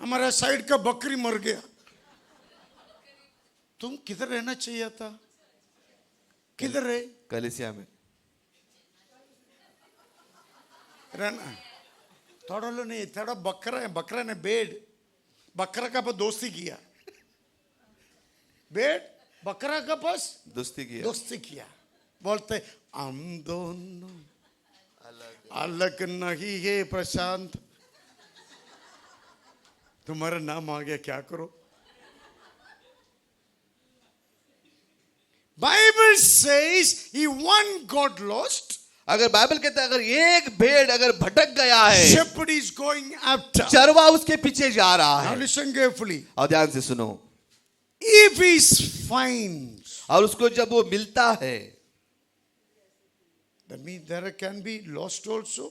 हमारा साइड का बकरी मर गया। तुम किधर रहना चाहिए था? किधर रहे? कलीसिया में रहना थोड़ा लो नहीं, थोड़ा बकरा है, बकरा ने बेड बकरा का पास दोस्ती किया, बेड बकरा का पास दोस्ती किया। बोलते हम दोनों अलग नहीं है प्रशांत, तुम्हारा नाम आ गया, क्या करो? Bible says he one got lost. अगर बाइबल कहता है अगर एक भेड़ अगर भटक गया है, shepherd is going after. चरवा उसके पीछे जा रहा Now है। listen carefully. और ध्यान से सुनो, If he finds, और उसको जब वो मिलता है, that means there can be lost also.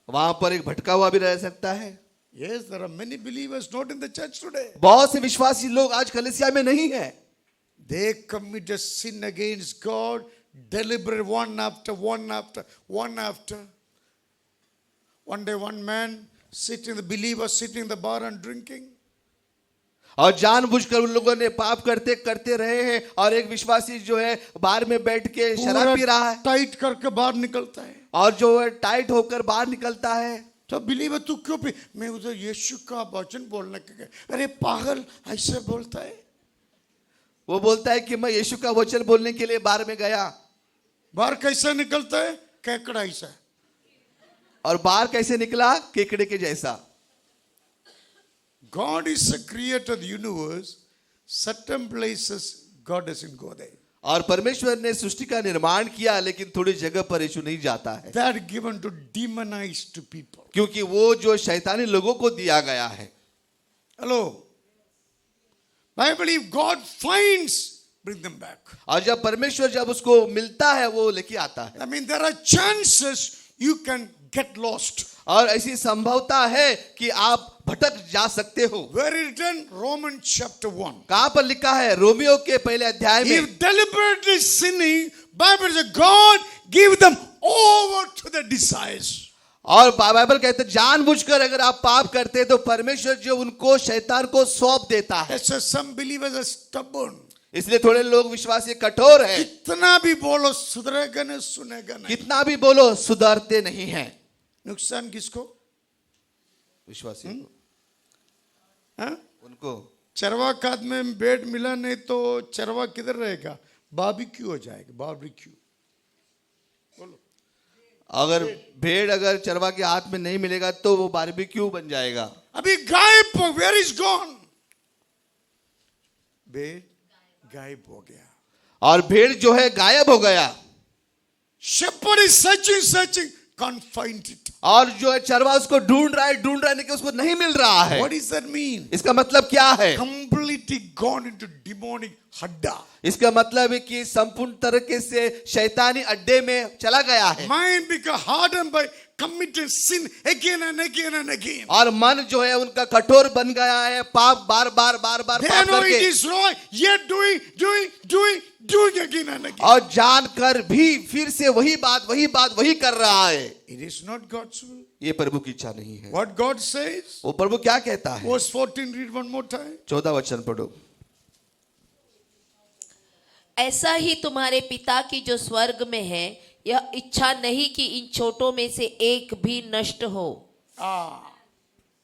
वहां पर एक भटका हुआ भी रह सकता है। Yes, there are many believers not in the church today. बहुत से विश्वासी लोग आज कलीसिया में नहीं है, They commit a sin against God, deliberate one after one after one after. One day, one man sitting, the believer sitting in the bar and drinking. और जानबूझकर उन लोगों ने पाप करते करते रहे हैं, और एक विश्वासी जो है बार में बैठ के शराब पी रहा है, टाइट करके बाहर निकलता है। और जो है टाइट होकर बाहर निकलता है। तो बिलीवर तू क्यों पी? मैं उधर यीशु का वचन बोलने के गया। अरे पागल, ऐसे बोलता है। वो बोलता है कि मैं यीशु का वचन बोलने के लिए बार में गया। बाहर कैसे निकलता है? केकड़ा ऐसा। और बाहर कैसे निकला? केकड़े के जैसा। God is the creator of the universe. Certain places God doesn't go there. और परमेश्वर ने सृष्टि का निर्माण किया, लेकिन थोड़ी जगह पर यीशु नहीं जाता है, That given to demonized people. क्योंकि वो जो शैतानी लोगों को दिया गया है। Hello. I believe God finds, bring them back. और जब परमेश्वर जब उसको मिलता है वो लेके आता है। I mean, there are chances you can get lost. और ऐसी संभवता है कि आप भटक जा सकते हो। Where is written? Romans chapter 1. कहां पर लिखा है? रोमियो के पहले अध्याय में। If deliberately sinning, Bible says God give them over to the desires. और बाइबल कहते हैं जानबूझकर अगर आप पाप करते हैं तो परमेश्वर जो उनको शैतान को सौंप देता है। That's why some believers are stubborn. इसलिए थोड़े लोग विश्वासी कठोर हैं। कितना भी बोलो सुधरेगा नहीं, सुनेगा नहीं। कितना भी बोलो सुधरते नहीं हैं। नुकसान किसको? विश्वासी को, हाँ? उनको। चरवा खाद में बेड मिला नहीं तो चरवा किधर रहेगा? बारबेक्यू हो जाएगा, बारबेक्यू। बोलो। अगर भेड़ अगर चरवा के हाथ में नहीं मिलेगा तो वो बारबेक्यू बन जाएगा। अभी गायब, वेयर इज गॉन? बेड गायब हो गया। और भेड़ जो है गायब हो गया। Shepherd is searching can't find it. और जो है चरवा उसको ढूंढ रहा है लेकिन उसको नहीं मिल रहा है। What does that mean? इसका मतलब क्या है? Completely gone into demonic Hooda. इसका मतलब है कि संपूर्ण तरीके से शैतानी अड्डे में चला गया है। Mind become hardened by committed sin again and again and again. और मन जो है उनका कठोर बन गया है, पाप बार बार They पाप know it करके, is wrong, yet doing again and again. और जानकर भी फिर से वही बात वही कर रहा है। It is not God's will. ये प्रभु की इच्छा नहीं है। What God says, वो प्रभु क्या कहता है? verse 14, read one more time. 14 वचन पढ़ो। ऐसा ही तुम्हारे पिता की जो स्वर्ग में है, यह इच्छा नहीं कि इन छोटों में से एक भी नष्ट हो।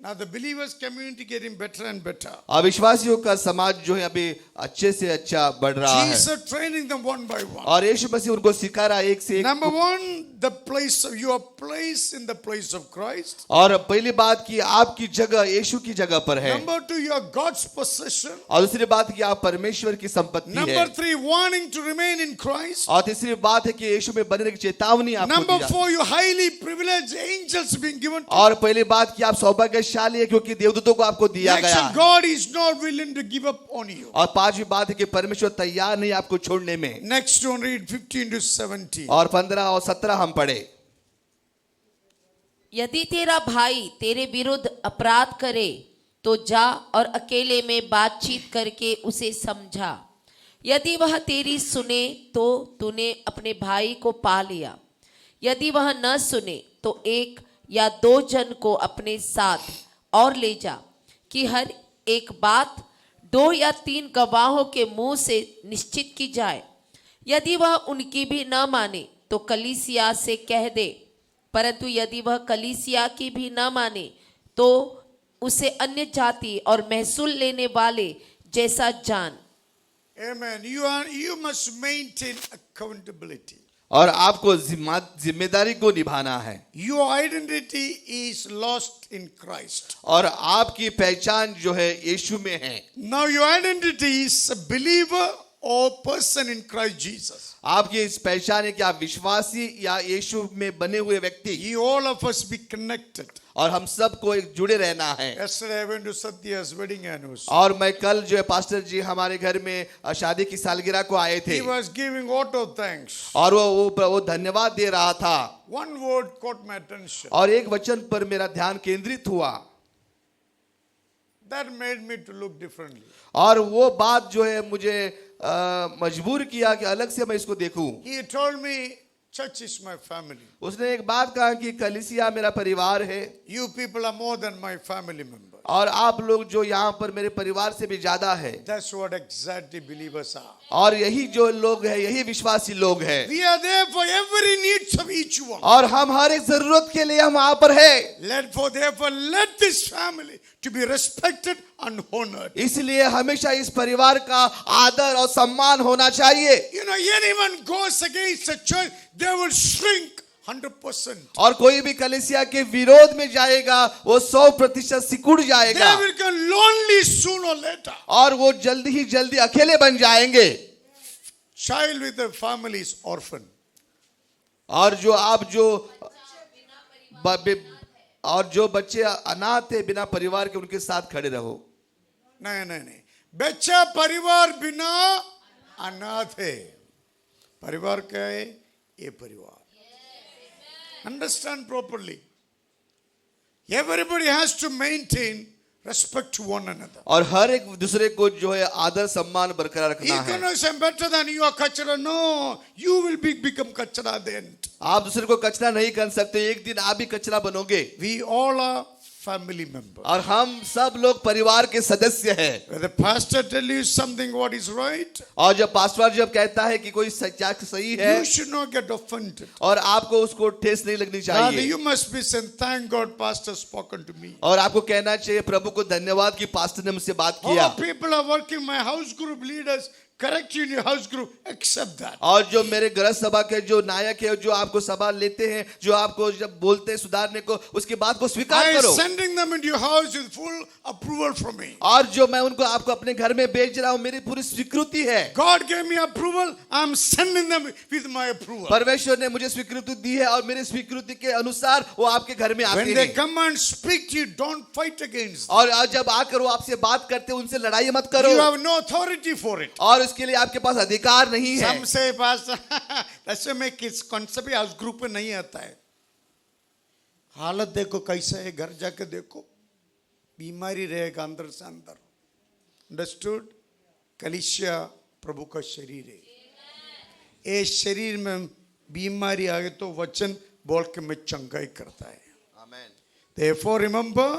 Now the believers community getting better and better. और विश्वासियों का समाज जो है अभी अच्छे से अच्छा बढ़ रहा है, Jesus training them one by one. और यीशु मसीह उनको सिखा रहा है एक से एक। Number one, the place of your place in the place of Christ. और पहली बात कि आपकी जगह यीशु की जगह पर है, Number two, you are God's possession. और दूसरी बात कि आप परमेश्वर की संपत्ति है, Number three, wanting to remain in Christ. और तीसरी बात है कि यीशु में बनने की चेतावनी आपको दी Number जाती है। four, you highly privileged angels being given to और पहली बात कि आप सौभाग्यशाली है क्योंकि देवदूतों को आपको दिया you. गया Actually, है। God is not willing to give up on you. और पांचवी बात है कि परमेश्वर तैयार नहीं आपको छोड़ने में। Next one, read 15 to 17. और 15 और 17 हम पढ़े। यदि तेरा भाई तेरे विरुद्ध अपराध करे तो जा और अकेले में बातचीत करके उसे समझा। यदि वह तेरी सुने तो तूने अपने भाई को पा लिया। यदि वह न सुने तो एक या दो जन को अपने साथ और ले जा, कि हर एक बात 2 या 3 गवाहों के मुंह से निश्चित की जाए। यदि वह उनकी भी न माने तो कलीसिया से कह दे, परंतु यदि वह कलीसिया की भी न माने तो उसे अन्य जाति और महसूल लेने वाले जैसा जान। Amen. You must maintain accountability. और आपको जिम्मेदारी को निभाना है। Your identity is lost in Christ. और आपकी पहचान जो है यीशु में है। Now your identity is a believer or person in Christ Jesus. आपकी इस पहचान है कि आप विश्वासी या यीशु में बने हुए व्यक्ति, You all of us be connected. और हम सबको एक जुड़े रहना है। Yesterday I went to Satya's wedding anniversary. और मैं कल जो है पास्टर जी हमारे घर में शादी की सालगिरह को आए थे, He was giving auto thanks. और वो धन्यवाद दे रहा था। One word caught my attention. और एक वचन पर मेरा ध्यान केंद्रित हुआ, That made me to look differently. और वो बात जो है मुझे मजबूर किया कि अलग से मैं इसको देखूं। He told me, church is my family. उसने एक बात कहा कि कलीसिया मेरा परिवार है, You people are more than my family members. और आप लोग जो यहाँ पर मेरे परिवार से भी ज्यादा है। That's what exactly believers are. और यही जो लोग हैं, यही विश्वासी लोग हैं, We are there for every needs of each one. और हम हर एक जरूरत के लिए हम वहां पर है। Therefore, let this family to be respected and honored. इसलिए हमेशा इस परिवार का आदर और सम्मान होना चाहिए। You know, anyone goes against the church, they will shrink 100%. और कोई भी कलीसिया के विरोध में जाएगा वो 100% सिकुड़ They जाएगा, will get lonely sooner or later. और वो जल्दी ही जल्दी अकेले बन जाएंगे। Child with a family is orphan. और जो आप जो बच्चे अनाथ है बिना परिवार के, उनके साथ खड़े रहो। नहीं, बच्चा परिवार बिना अनाथ है। परिवार क्या है? ये परिवार। Understand properly. Everybody has to maintain respect to one another. और हर एक दूसरे को जो है आदर सम्मान बरकरार रखना है। Economics are better than you are kachara. No, you will become kachara at the end. आप दूसरे को कचरा नहीं कर सकते, एक दिन आप भी कचरा बनोगे। We all are family members. और हम सब लोग परिवार के सदस्य हैं। When the pastor tell you something what is right, और जब पास्टर जब कहता है कि कोई सच्चा सही है, you should not get offended. और आपको उसको ठेस नहीं लगनी Rather, चाहिए, you must be saying, thank God pastor spoken to me. और आपको कहना चाहिए प्रभु को धन्यवाद कि पास्टर ने मुझसे बात किया। All people are working, my house group leaders correct you in your house group, accept that. और जो मेरे गृह सभा के जो नायक है, जो आपको सभा लेते हैं, जो आपको जब बोलते हैं सुधारने को, उसकी बात को स्वीकार I करो। am sending them into your house with full approval from me. और जो मैं उनको आपको अपने घर में भेज रहा हूँ, मेरी पूरी स्वीकृति है। God gave me approval, I am sending them with my approval. परमेश्वर ने मुझे स्वीकृति दी है, और मेरी स्वीकृति के अनुसार वो आपके घर में आते When they हैं। come and speak to you, don't fight against them. और जब आकर वो आपसे बात करते हैं, उनसे लड़ाई मत करो, You have no authority for it. और उसके लिए आपके पास अधिकार नहीं है। Some say, Pastor, that's why my kids concept house group में नहीं आता है। हालत देखो कैसा है, घर जाके देखो, बीमारी रहेगा अंदर से अंदर। अंडरस्टूड? कलीसिया प्रभु का शरीर है। ये शरीर में बीमारी आ गई तो वचन बोल के मैं चंगाई करता है। आमेन। Therefore remember,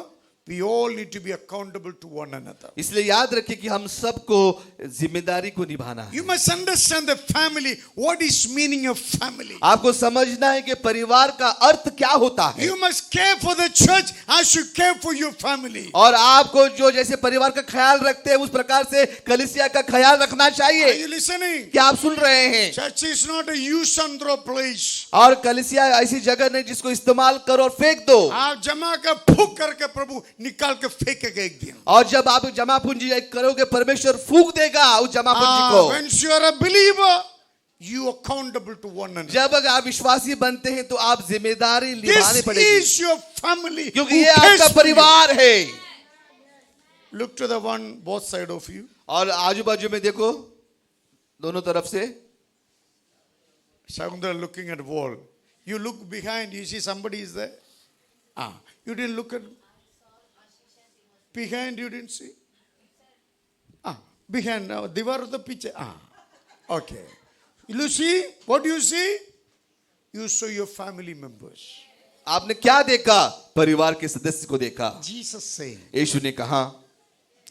we all need to be accountable to one another. इसलिए याद रखिए कि हम सबको जिम्मेदारी को निभाना है। You must understand the family. What is meaning of family? आपको समझना है कि परिवार का अर्थ क्या होता है। You must care for the church as you care for your family. और आपको जो जैसे परिवार का ख्याल रखते हैं उस प्रकार से कलीसिया का ख्याल रखना Are चाहिए। you listening? क्या आप सुन रहे हैं? Church is not a use and throw place. और कलीसिया ऐसी जगह नहीं जिसको इस्तेमाल करो और फेंक दो। आप जमा कर फूक करके प्रभु निकाल के फेंकेगा एक दिन। और जब आप जमा पूंजी करोगे परमेश्वर फूंक देगा उस जमा पूंजी को। When you are a believer, you are accountable to one another. जब अगर आप विश्वासी बनते हैं तो आप जिम्मेदारी निभानी This पड़ेगी, is your family. क्योंकि who ये cares आपका for you. परिवार है। Look to the one both side of you. और आजू बाजू में देखो, दोनों तरफ से। Shagundra looking at wall. You look behind, you see somebody is there. You didn't look at behind, you didn't see. Behind, दीवार तो पीछे. Okay. You see? What do you see? You saw your family members. आपने क्या देखा? परिवार के सदस्य को देखा। Jesus saying, यीशु ने कहा,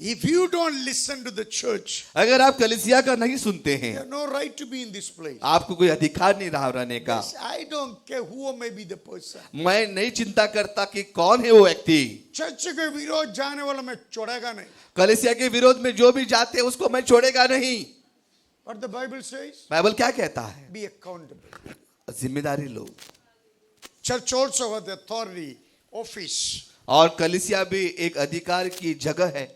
if you don't listen to the church, अगर आप कलीसिया का नहीं सुनते you हैं, have no right to be in this place. आपको कोई अधिकार नहीं रहा रहने का। I don't care who may be the person. मैं नहीं चिंता करता कि कौन है वो व्यक्ति। चर्च के विरोध जाने वाला मैं छोड़ेगा नहीं. कलीसिया के विरोध में जो भी जाते हैं उसको मैं छोड़ेगा नहीं। What the Bible says? Bible क्या कहता है? Be accountable. जिम्मेदारी लो। Church also has the authority, office. और कलीसिया भी एक अधिकार की जगह है।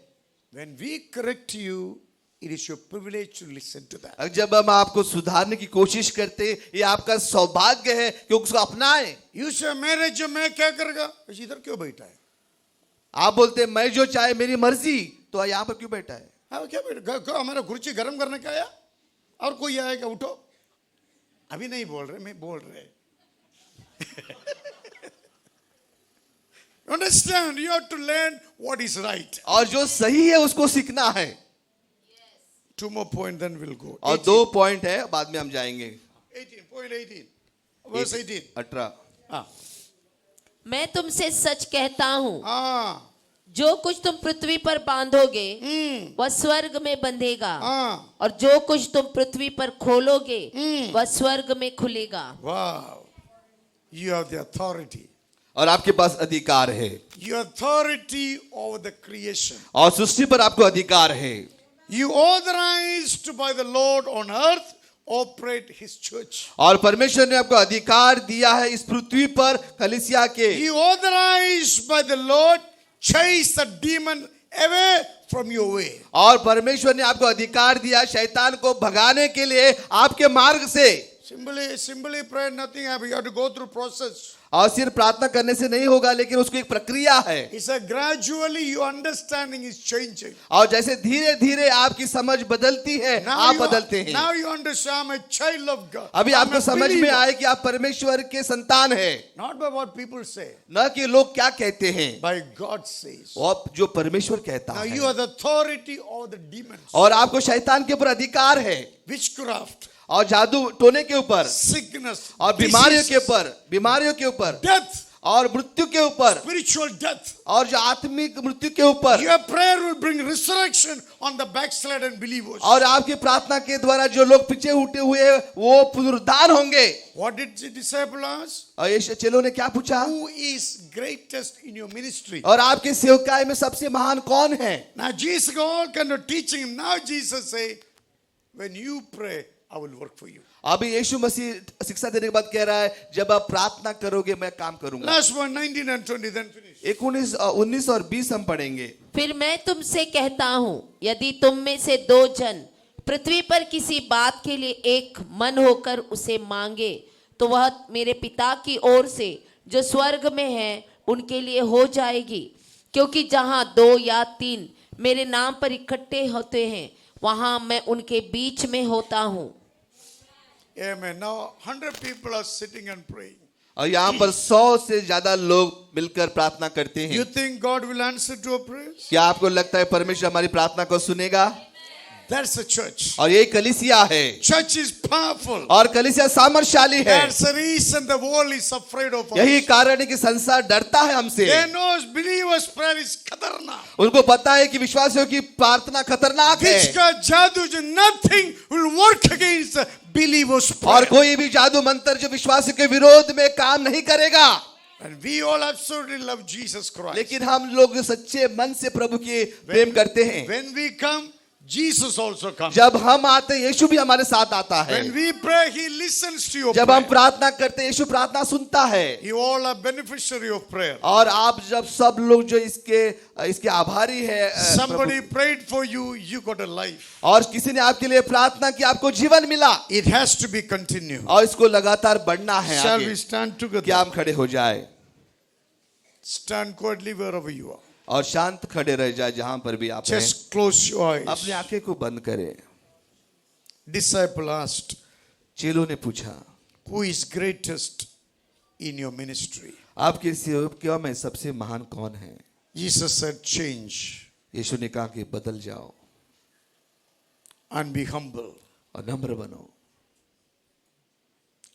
When we correct you, it is your privilege to listen to that. जब हम आपको सुधारने की कोशिश करते हैं, ये आपका सौभाग्य है कि उसको अपनाएं। You say मेरे जो मैं क्या करेगा? इधर क्यों बैठा है? आप बोलते हैं मैं जो चाहे मेरी मर्जी, तो यहाँ पर क्यों बैठा है? हाँ क्या बैठा? हमारा कुर्सी गर्म करने का आया? और कोई आएगा? उठो। अभी नहीं बोल रहे, मैं बोल रहे। Understand? You have to learn what is right. और जो सही है उसको सीखना है। 2 more points, then we'll go. और 2 पॉइंट है, बाद में हम जाएंगे। 18, point 18. Verse 18. 18। हाँ. मैं तुमसे सच कहता हूँ, हाँ. जो कुछ तुम पृथ्वी पर बांधोगे वह स्वर्ग में बंधेगा, हाँ. और जो कुछ तुम पृथ्वी पर खोलोगे वह स्वर्ग में खुलेगा। Wow. You have the authority. और आपके पास अधिकार है, Your authority over the creation. और सृष्टि पर आपको अधिकार है। You authorized by the Lord on earth operate his church. और परमेश्वर ने आपको अधिकार दिया है इस पृथ्वी पर कलीसिया के। You authorized by the Lord chase the demon away from your way. और परमेश्वर ने आपको अधिकार दिया शैतान को भगाने के लिए आपके मार्ग से। Simply pray, nothing happens. You have to go through process. और सिर्फ प्रार्थना करने से नहीं होगा, लेकिन उसकी एक प्रक्रिया है। It's a gradually your understanding is changing. और जैसे धीरे धीरे आपकी समझ बदलती है, आप बदलते हैं। Now you understand, I'm a child of God. अभी I'm आपको a समझ में believer. आए कि आप परमेश्वर के संतान हैं, Not by what people say, न कि लोग क्या कहते हैं, by God says. और जो परमेश्वर कहता Now है। you have the authority over the demons. और आपको शैतान के ऊपर अधिकार है, Witchcraft, और जादू टोने के ऊपर, sickness, और बीमारियों के diseases, ऊपर, death, और मृत्यु के ऊपर, spiritual death. और जो आत्मिक मृत्यु के ऊपर। Your prayer will bring resurrection on the backslidden believers. और आपकी प्रार्थना के द्वारा जो लोग पीछे उठे हुए हैं, वो पुनरुद्धार होंगे। What did the disciple ask? और ये चेलों ने क्या पूछा? Who is greatest in your ministry? और आपके सेवकाई में सबसे महान कौन है? Now Jesus all kind of teaching him. Now Jesus say, when you pray, I will work for you. अभी यीशु मसीह शिक्षा देने के बाद कह रहा है, जब आप प्रार्थना करोगे मैं काम करूंगा। Last one, 19 and 20, then finish. 19 और 20 हम पढ़ेंगे। फिर मैं तुमसे कहता हूँ, यदि तुम में से 2 जन पृथ्वी पर किसी बात के लिए एक मन होकर उसे मांगे, तो वह मेरे पिता की ओर से जो स्वर्ग में है उनके लिए हो जाएगी। क्योंकि जहाँ 2 या 3 मेरे नाम पर इकट्ठे होते हैं, वहां मैं उनके बीच में होता हूँ। Amen. Now 100 people are sitting and praying. और यहाँ पर 100 से ज्यादा लोग मिलकर प्रार्थना करते You हैं। think God will answer to our prayers? क्या आपको लगता है परमेश्वर हमारी प्रार्थना को सुनेगा? That's a church. और ये कलीसिया है, Church is powerful. और कलीसिया सामर्थशाली है। That's the reason the world is afraid of us. यही कारण है कि संसार डरता है हमसे। They know believers' prayer is khatarnak. उनको पता है कि विश्वासियों की प्रार्थना खतरनाक है, जिसका जादू जो nothing will work against the believers' और prayer. कोई भी जादू मंत्र जो विश्वासियों के विरोध में काम नहीं करेगा। And we all absolutely love Jesus Christ. लेकिन हम लोग सच्चे मन से प्रभु के प्रेम करते हैं। When we come, Jesus also comes. जब हम आते हैं यीशु भी हमारे साथ आता है। When we pray, He listens to your जब हम prayer. प्रार्थना करते हैं यीशु प्रार्थना सुनता है। You all are beneficiary of prayer. और आप जब सब लोग जो इसके आभारी है, Somebody prayed for you, you got a life. और किसी ने आपके लिए प्रार्थना की, आपको जीवन मिला, It has to be continued. और इसको लगातार बढ़ना है Shall आगे। we stand क्या together? हम खड़े हो जाए Stand quietly wherever you are. और शांत खड़े रह जाए जहां पर भी आप हैं। Just close your eyes. अपनी आंखें को बंद करें। Disciple asked, चेलों ने पूछा, who is greatest in your ministry? आपके सेवकों में सबसे महान कौन है? Jesus said, change यीशु ने कहा कि बदल जाओ and be humble. और नम्र बनो,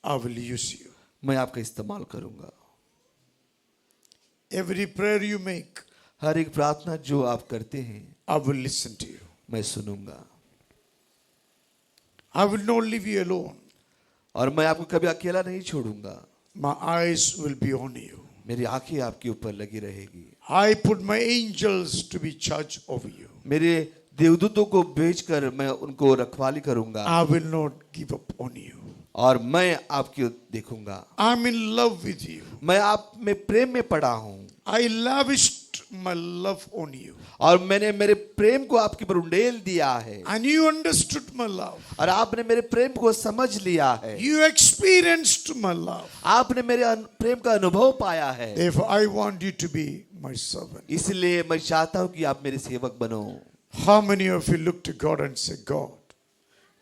I will use you. मैं आपका इस्तेमाल करूंगा। Every prayer you make, हर एक प्रार्थना जो आप करते हैं I will listen to you. मैं सुनूंगा, I will not leave you alone. और मैं आपको कभी अकेला नहीं छोड़ूंगा। My eyes will be on you. मेरी आंखें आपके ऊपर लगी रहेगी। I put my angels to be charged over you. मेरे देवदूतों को भेजकर मैं उनको रखवाली करूंगा, I will not give up on you. और मैं आपको देखूंगा। I'm in love with you. मैं आप में प्रेम में पड़ा हूँ, I lavished my love on you. और मैंने मेरे प्रेम को आपके ऊपर उंडेल दिया है, And you understood my love. और आपने मेरे प्रेम को समझ लिया है। You experienced my love. आपने मेरे प्रेम का अनुभव पाया है। Therefore, I want you to be my servant. इसलिए मैं चाहता हूँ कि आप मेरे सेवक बनो। How many of you look to God and say, God,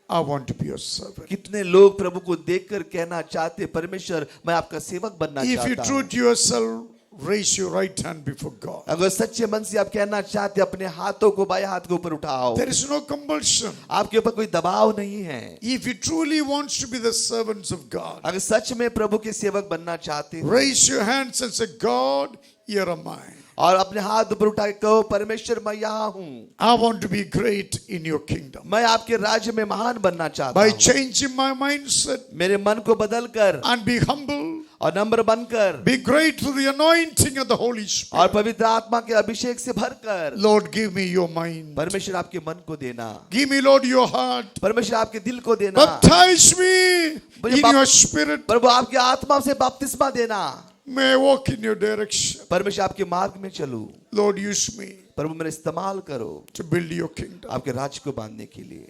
I want to be your servant? कितने लोग प्रभु को देखकर कहना चाहते, परमेश्वर मैं आपका सेवक बनना If you चाहता true हूँ। to yourself, raise your right hand before God. अगर सच्चे मन से आप कहना चाहते, अपने हाथों को बाएं हाथ के ऊपर उठाओ। There is no compulsion. आपके ऊपर कोई दबाव नहीं है। If you truly want to be the servants of God, अगर सच में प्रभु के सेवक बनना चाहते हो, raise your hands and say, God, here am I. और अपने हाथ ऊपर उठा के कहो, परमेश्वर मैं यहाँ हूँ, I want to be great in your kingdom. मैं आपके राज्य में महान बनना चाहता By हूँ। changing my mindset मेरे मन को बदल कर and be humble, और नम्र बनकर be great through the anointing of the Holy Spirit. और पवित्र आत्मा के अभिषेक से भरकर, Lord, give me your mind. परमेश्वर आपके मन को देना, Give me, Lord, your heart. परमेश्वर आपके दिल को देना, Baptize me in your spirit. प्रभु आपके आत्मा से बपतिस्मा देना, May I walk in your direction. परमेश्वर आपके मार्ग में चलूं। Lord, use me प्रभु मेरा इस्तेमाल करो to build your kingdom. आपके राज्य को बांधने के लिए।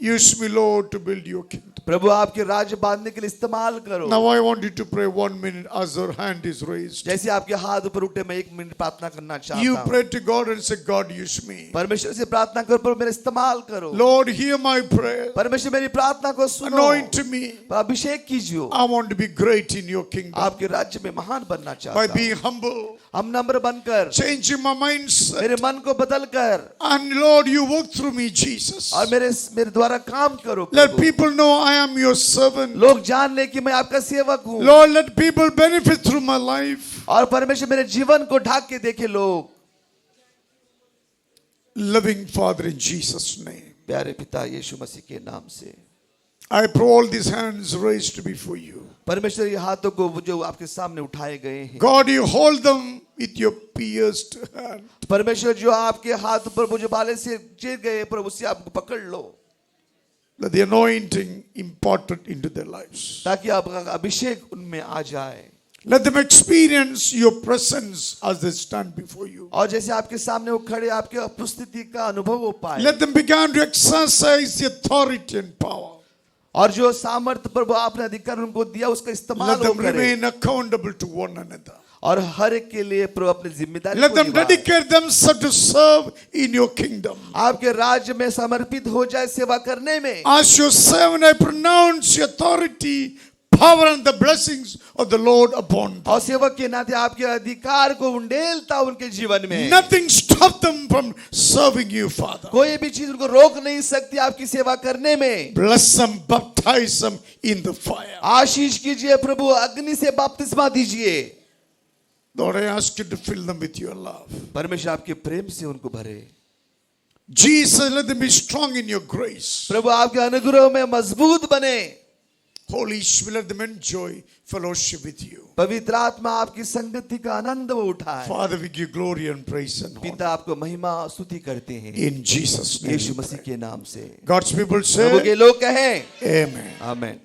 Use me, Lord, to build your kingdom. प्रभु आपके राज्य बांधने के लिए इस्तेमाल करो। Now I want you to pray 1 minute as your hand is raised. जैसे आपके हाथ ऊपर उठे, मैं 1 मिनट प्रार्थना करना चाहता You हूँ। pray to God and say, God, use me. परमेश्वर से प्रार्थना करो, प्रभु मेरा इस्तेमाल करो। Lord, hear my prayer. परमेश्वर मेरी प्रार्थना को सुनो, Anoint me. अभिषेक कीजिए। I want to be great in your kingdom. आपके राज्य में महान बनना By चाहता हूँ। being humble, हम नम्र बनकर, changing my mindset. मेरे मन को बदल कर, And Lord, you work through me, Jesus. और मेरे द्वारा काम करो Let Prabhu. people know I am your servant. लोग जान ले कि मैं आपका सेवक हूँ, Lord, let people benefit through my life. और परमेश्वर मेरे जीवन को ढाक के देखे लोग। Loving Father, in Jesus' name, प्यारे पिता यीशु मसीह के नाम से, I pray all these hands raised before you. परमेश्वर ये हाथों को जो आपके सामने उठाए गए हैं, God, you hold them with your pierced hand. परमेश्वर जो आपके हाथ पर वो जो बाले से चीर गए, प्रभु उससे आपको पकड़ लो, Let the anointing imparted into their lives. ताकि आपका अभिषेक उनमें आ जाए। Let them experience your presence as they stand before you. और जैसे आपके सामने वो खड़े, आपके उपस्थिति का अनुभव हो पाए, Let them begin to exercise the authority and power. और जो सामर्थ्य प्रभु आपने अधिकार उनको दिया उसका इस्तेमाल Let वो them करें, remain accountable to one another. और हर एक के लिए प्रभु अपनी जिम्मेदारी Let को them निभाए। dedicate themselves to serve in your kingdom. आपके राज्य में समर्पित हो जाए सेवा करने में। As your servant, I pronounce your authority, power and the blessings of the Lord upon them. और सेवक के नाते आपके अधिकार को उंडेलता उनके जीवन में। Nothing stopped them from serving you, Father. कोई भी चीज उनको रोक नहीं सकती आपकी सेवा करने में। Bless them, baptize them in the fire. आशीष कीजिए प्रभु, अग्नि से बपतिस्मा दीजिए। Lord, I ask you to fill them with your love. परमेश्वर आपके प्रेम से उनको भरे। Jesus, let them be strong in your grace. प्रभु आपके अनुग्रह में मजबूत बने। Holy Spirit, let them enjoy fellowship with you. पवित्र आत्मा आपकी संगति का आनंद वो उठाए। Father, we give glory and praise and honor. पिता आपको महिमा स्तुति करते हैं In Jesus' name. यीशु मसीह के नाम से। God's people प्रभु say, के लोग कहें Amen. आमेन।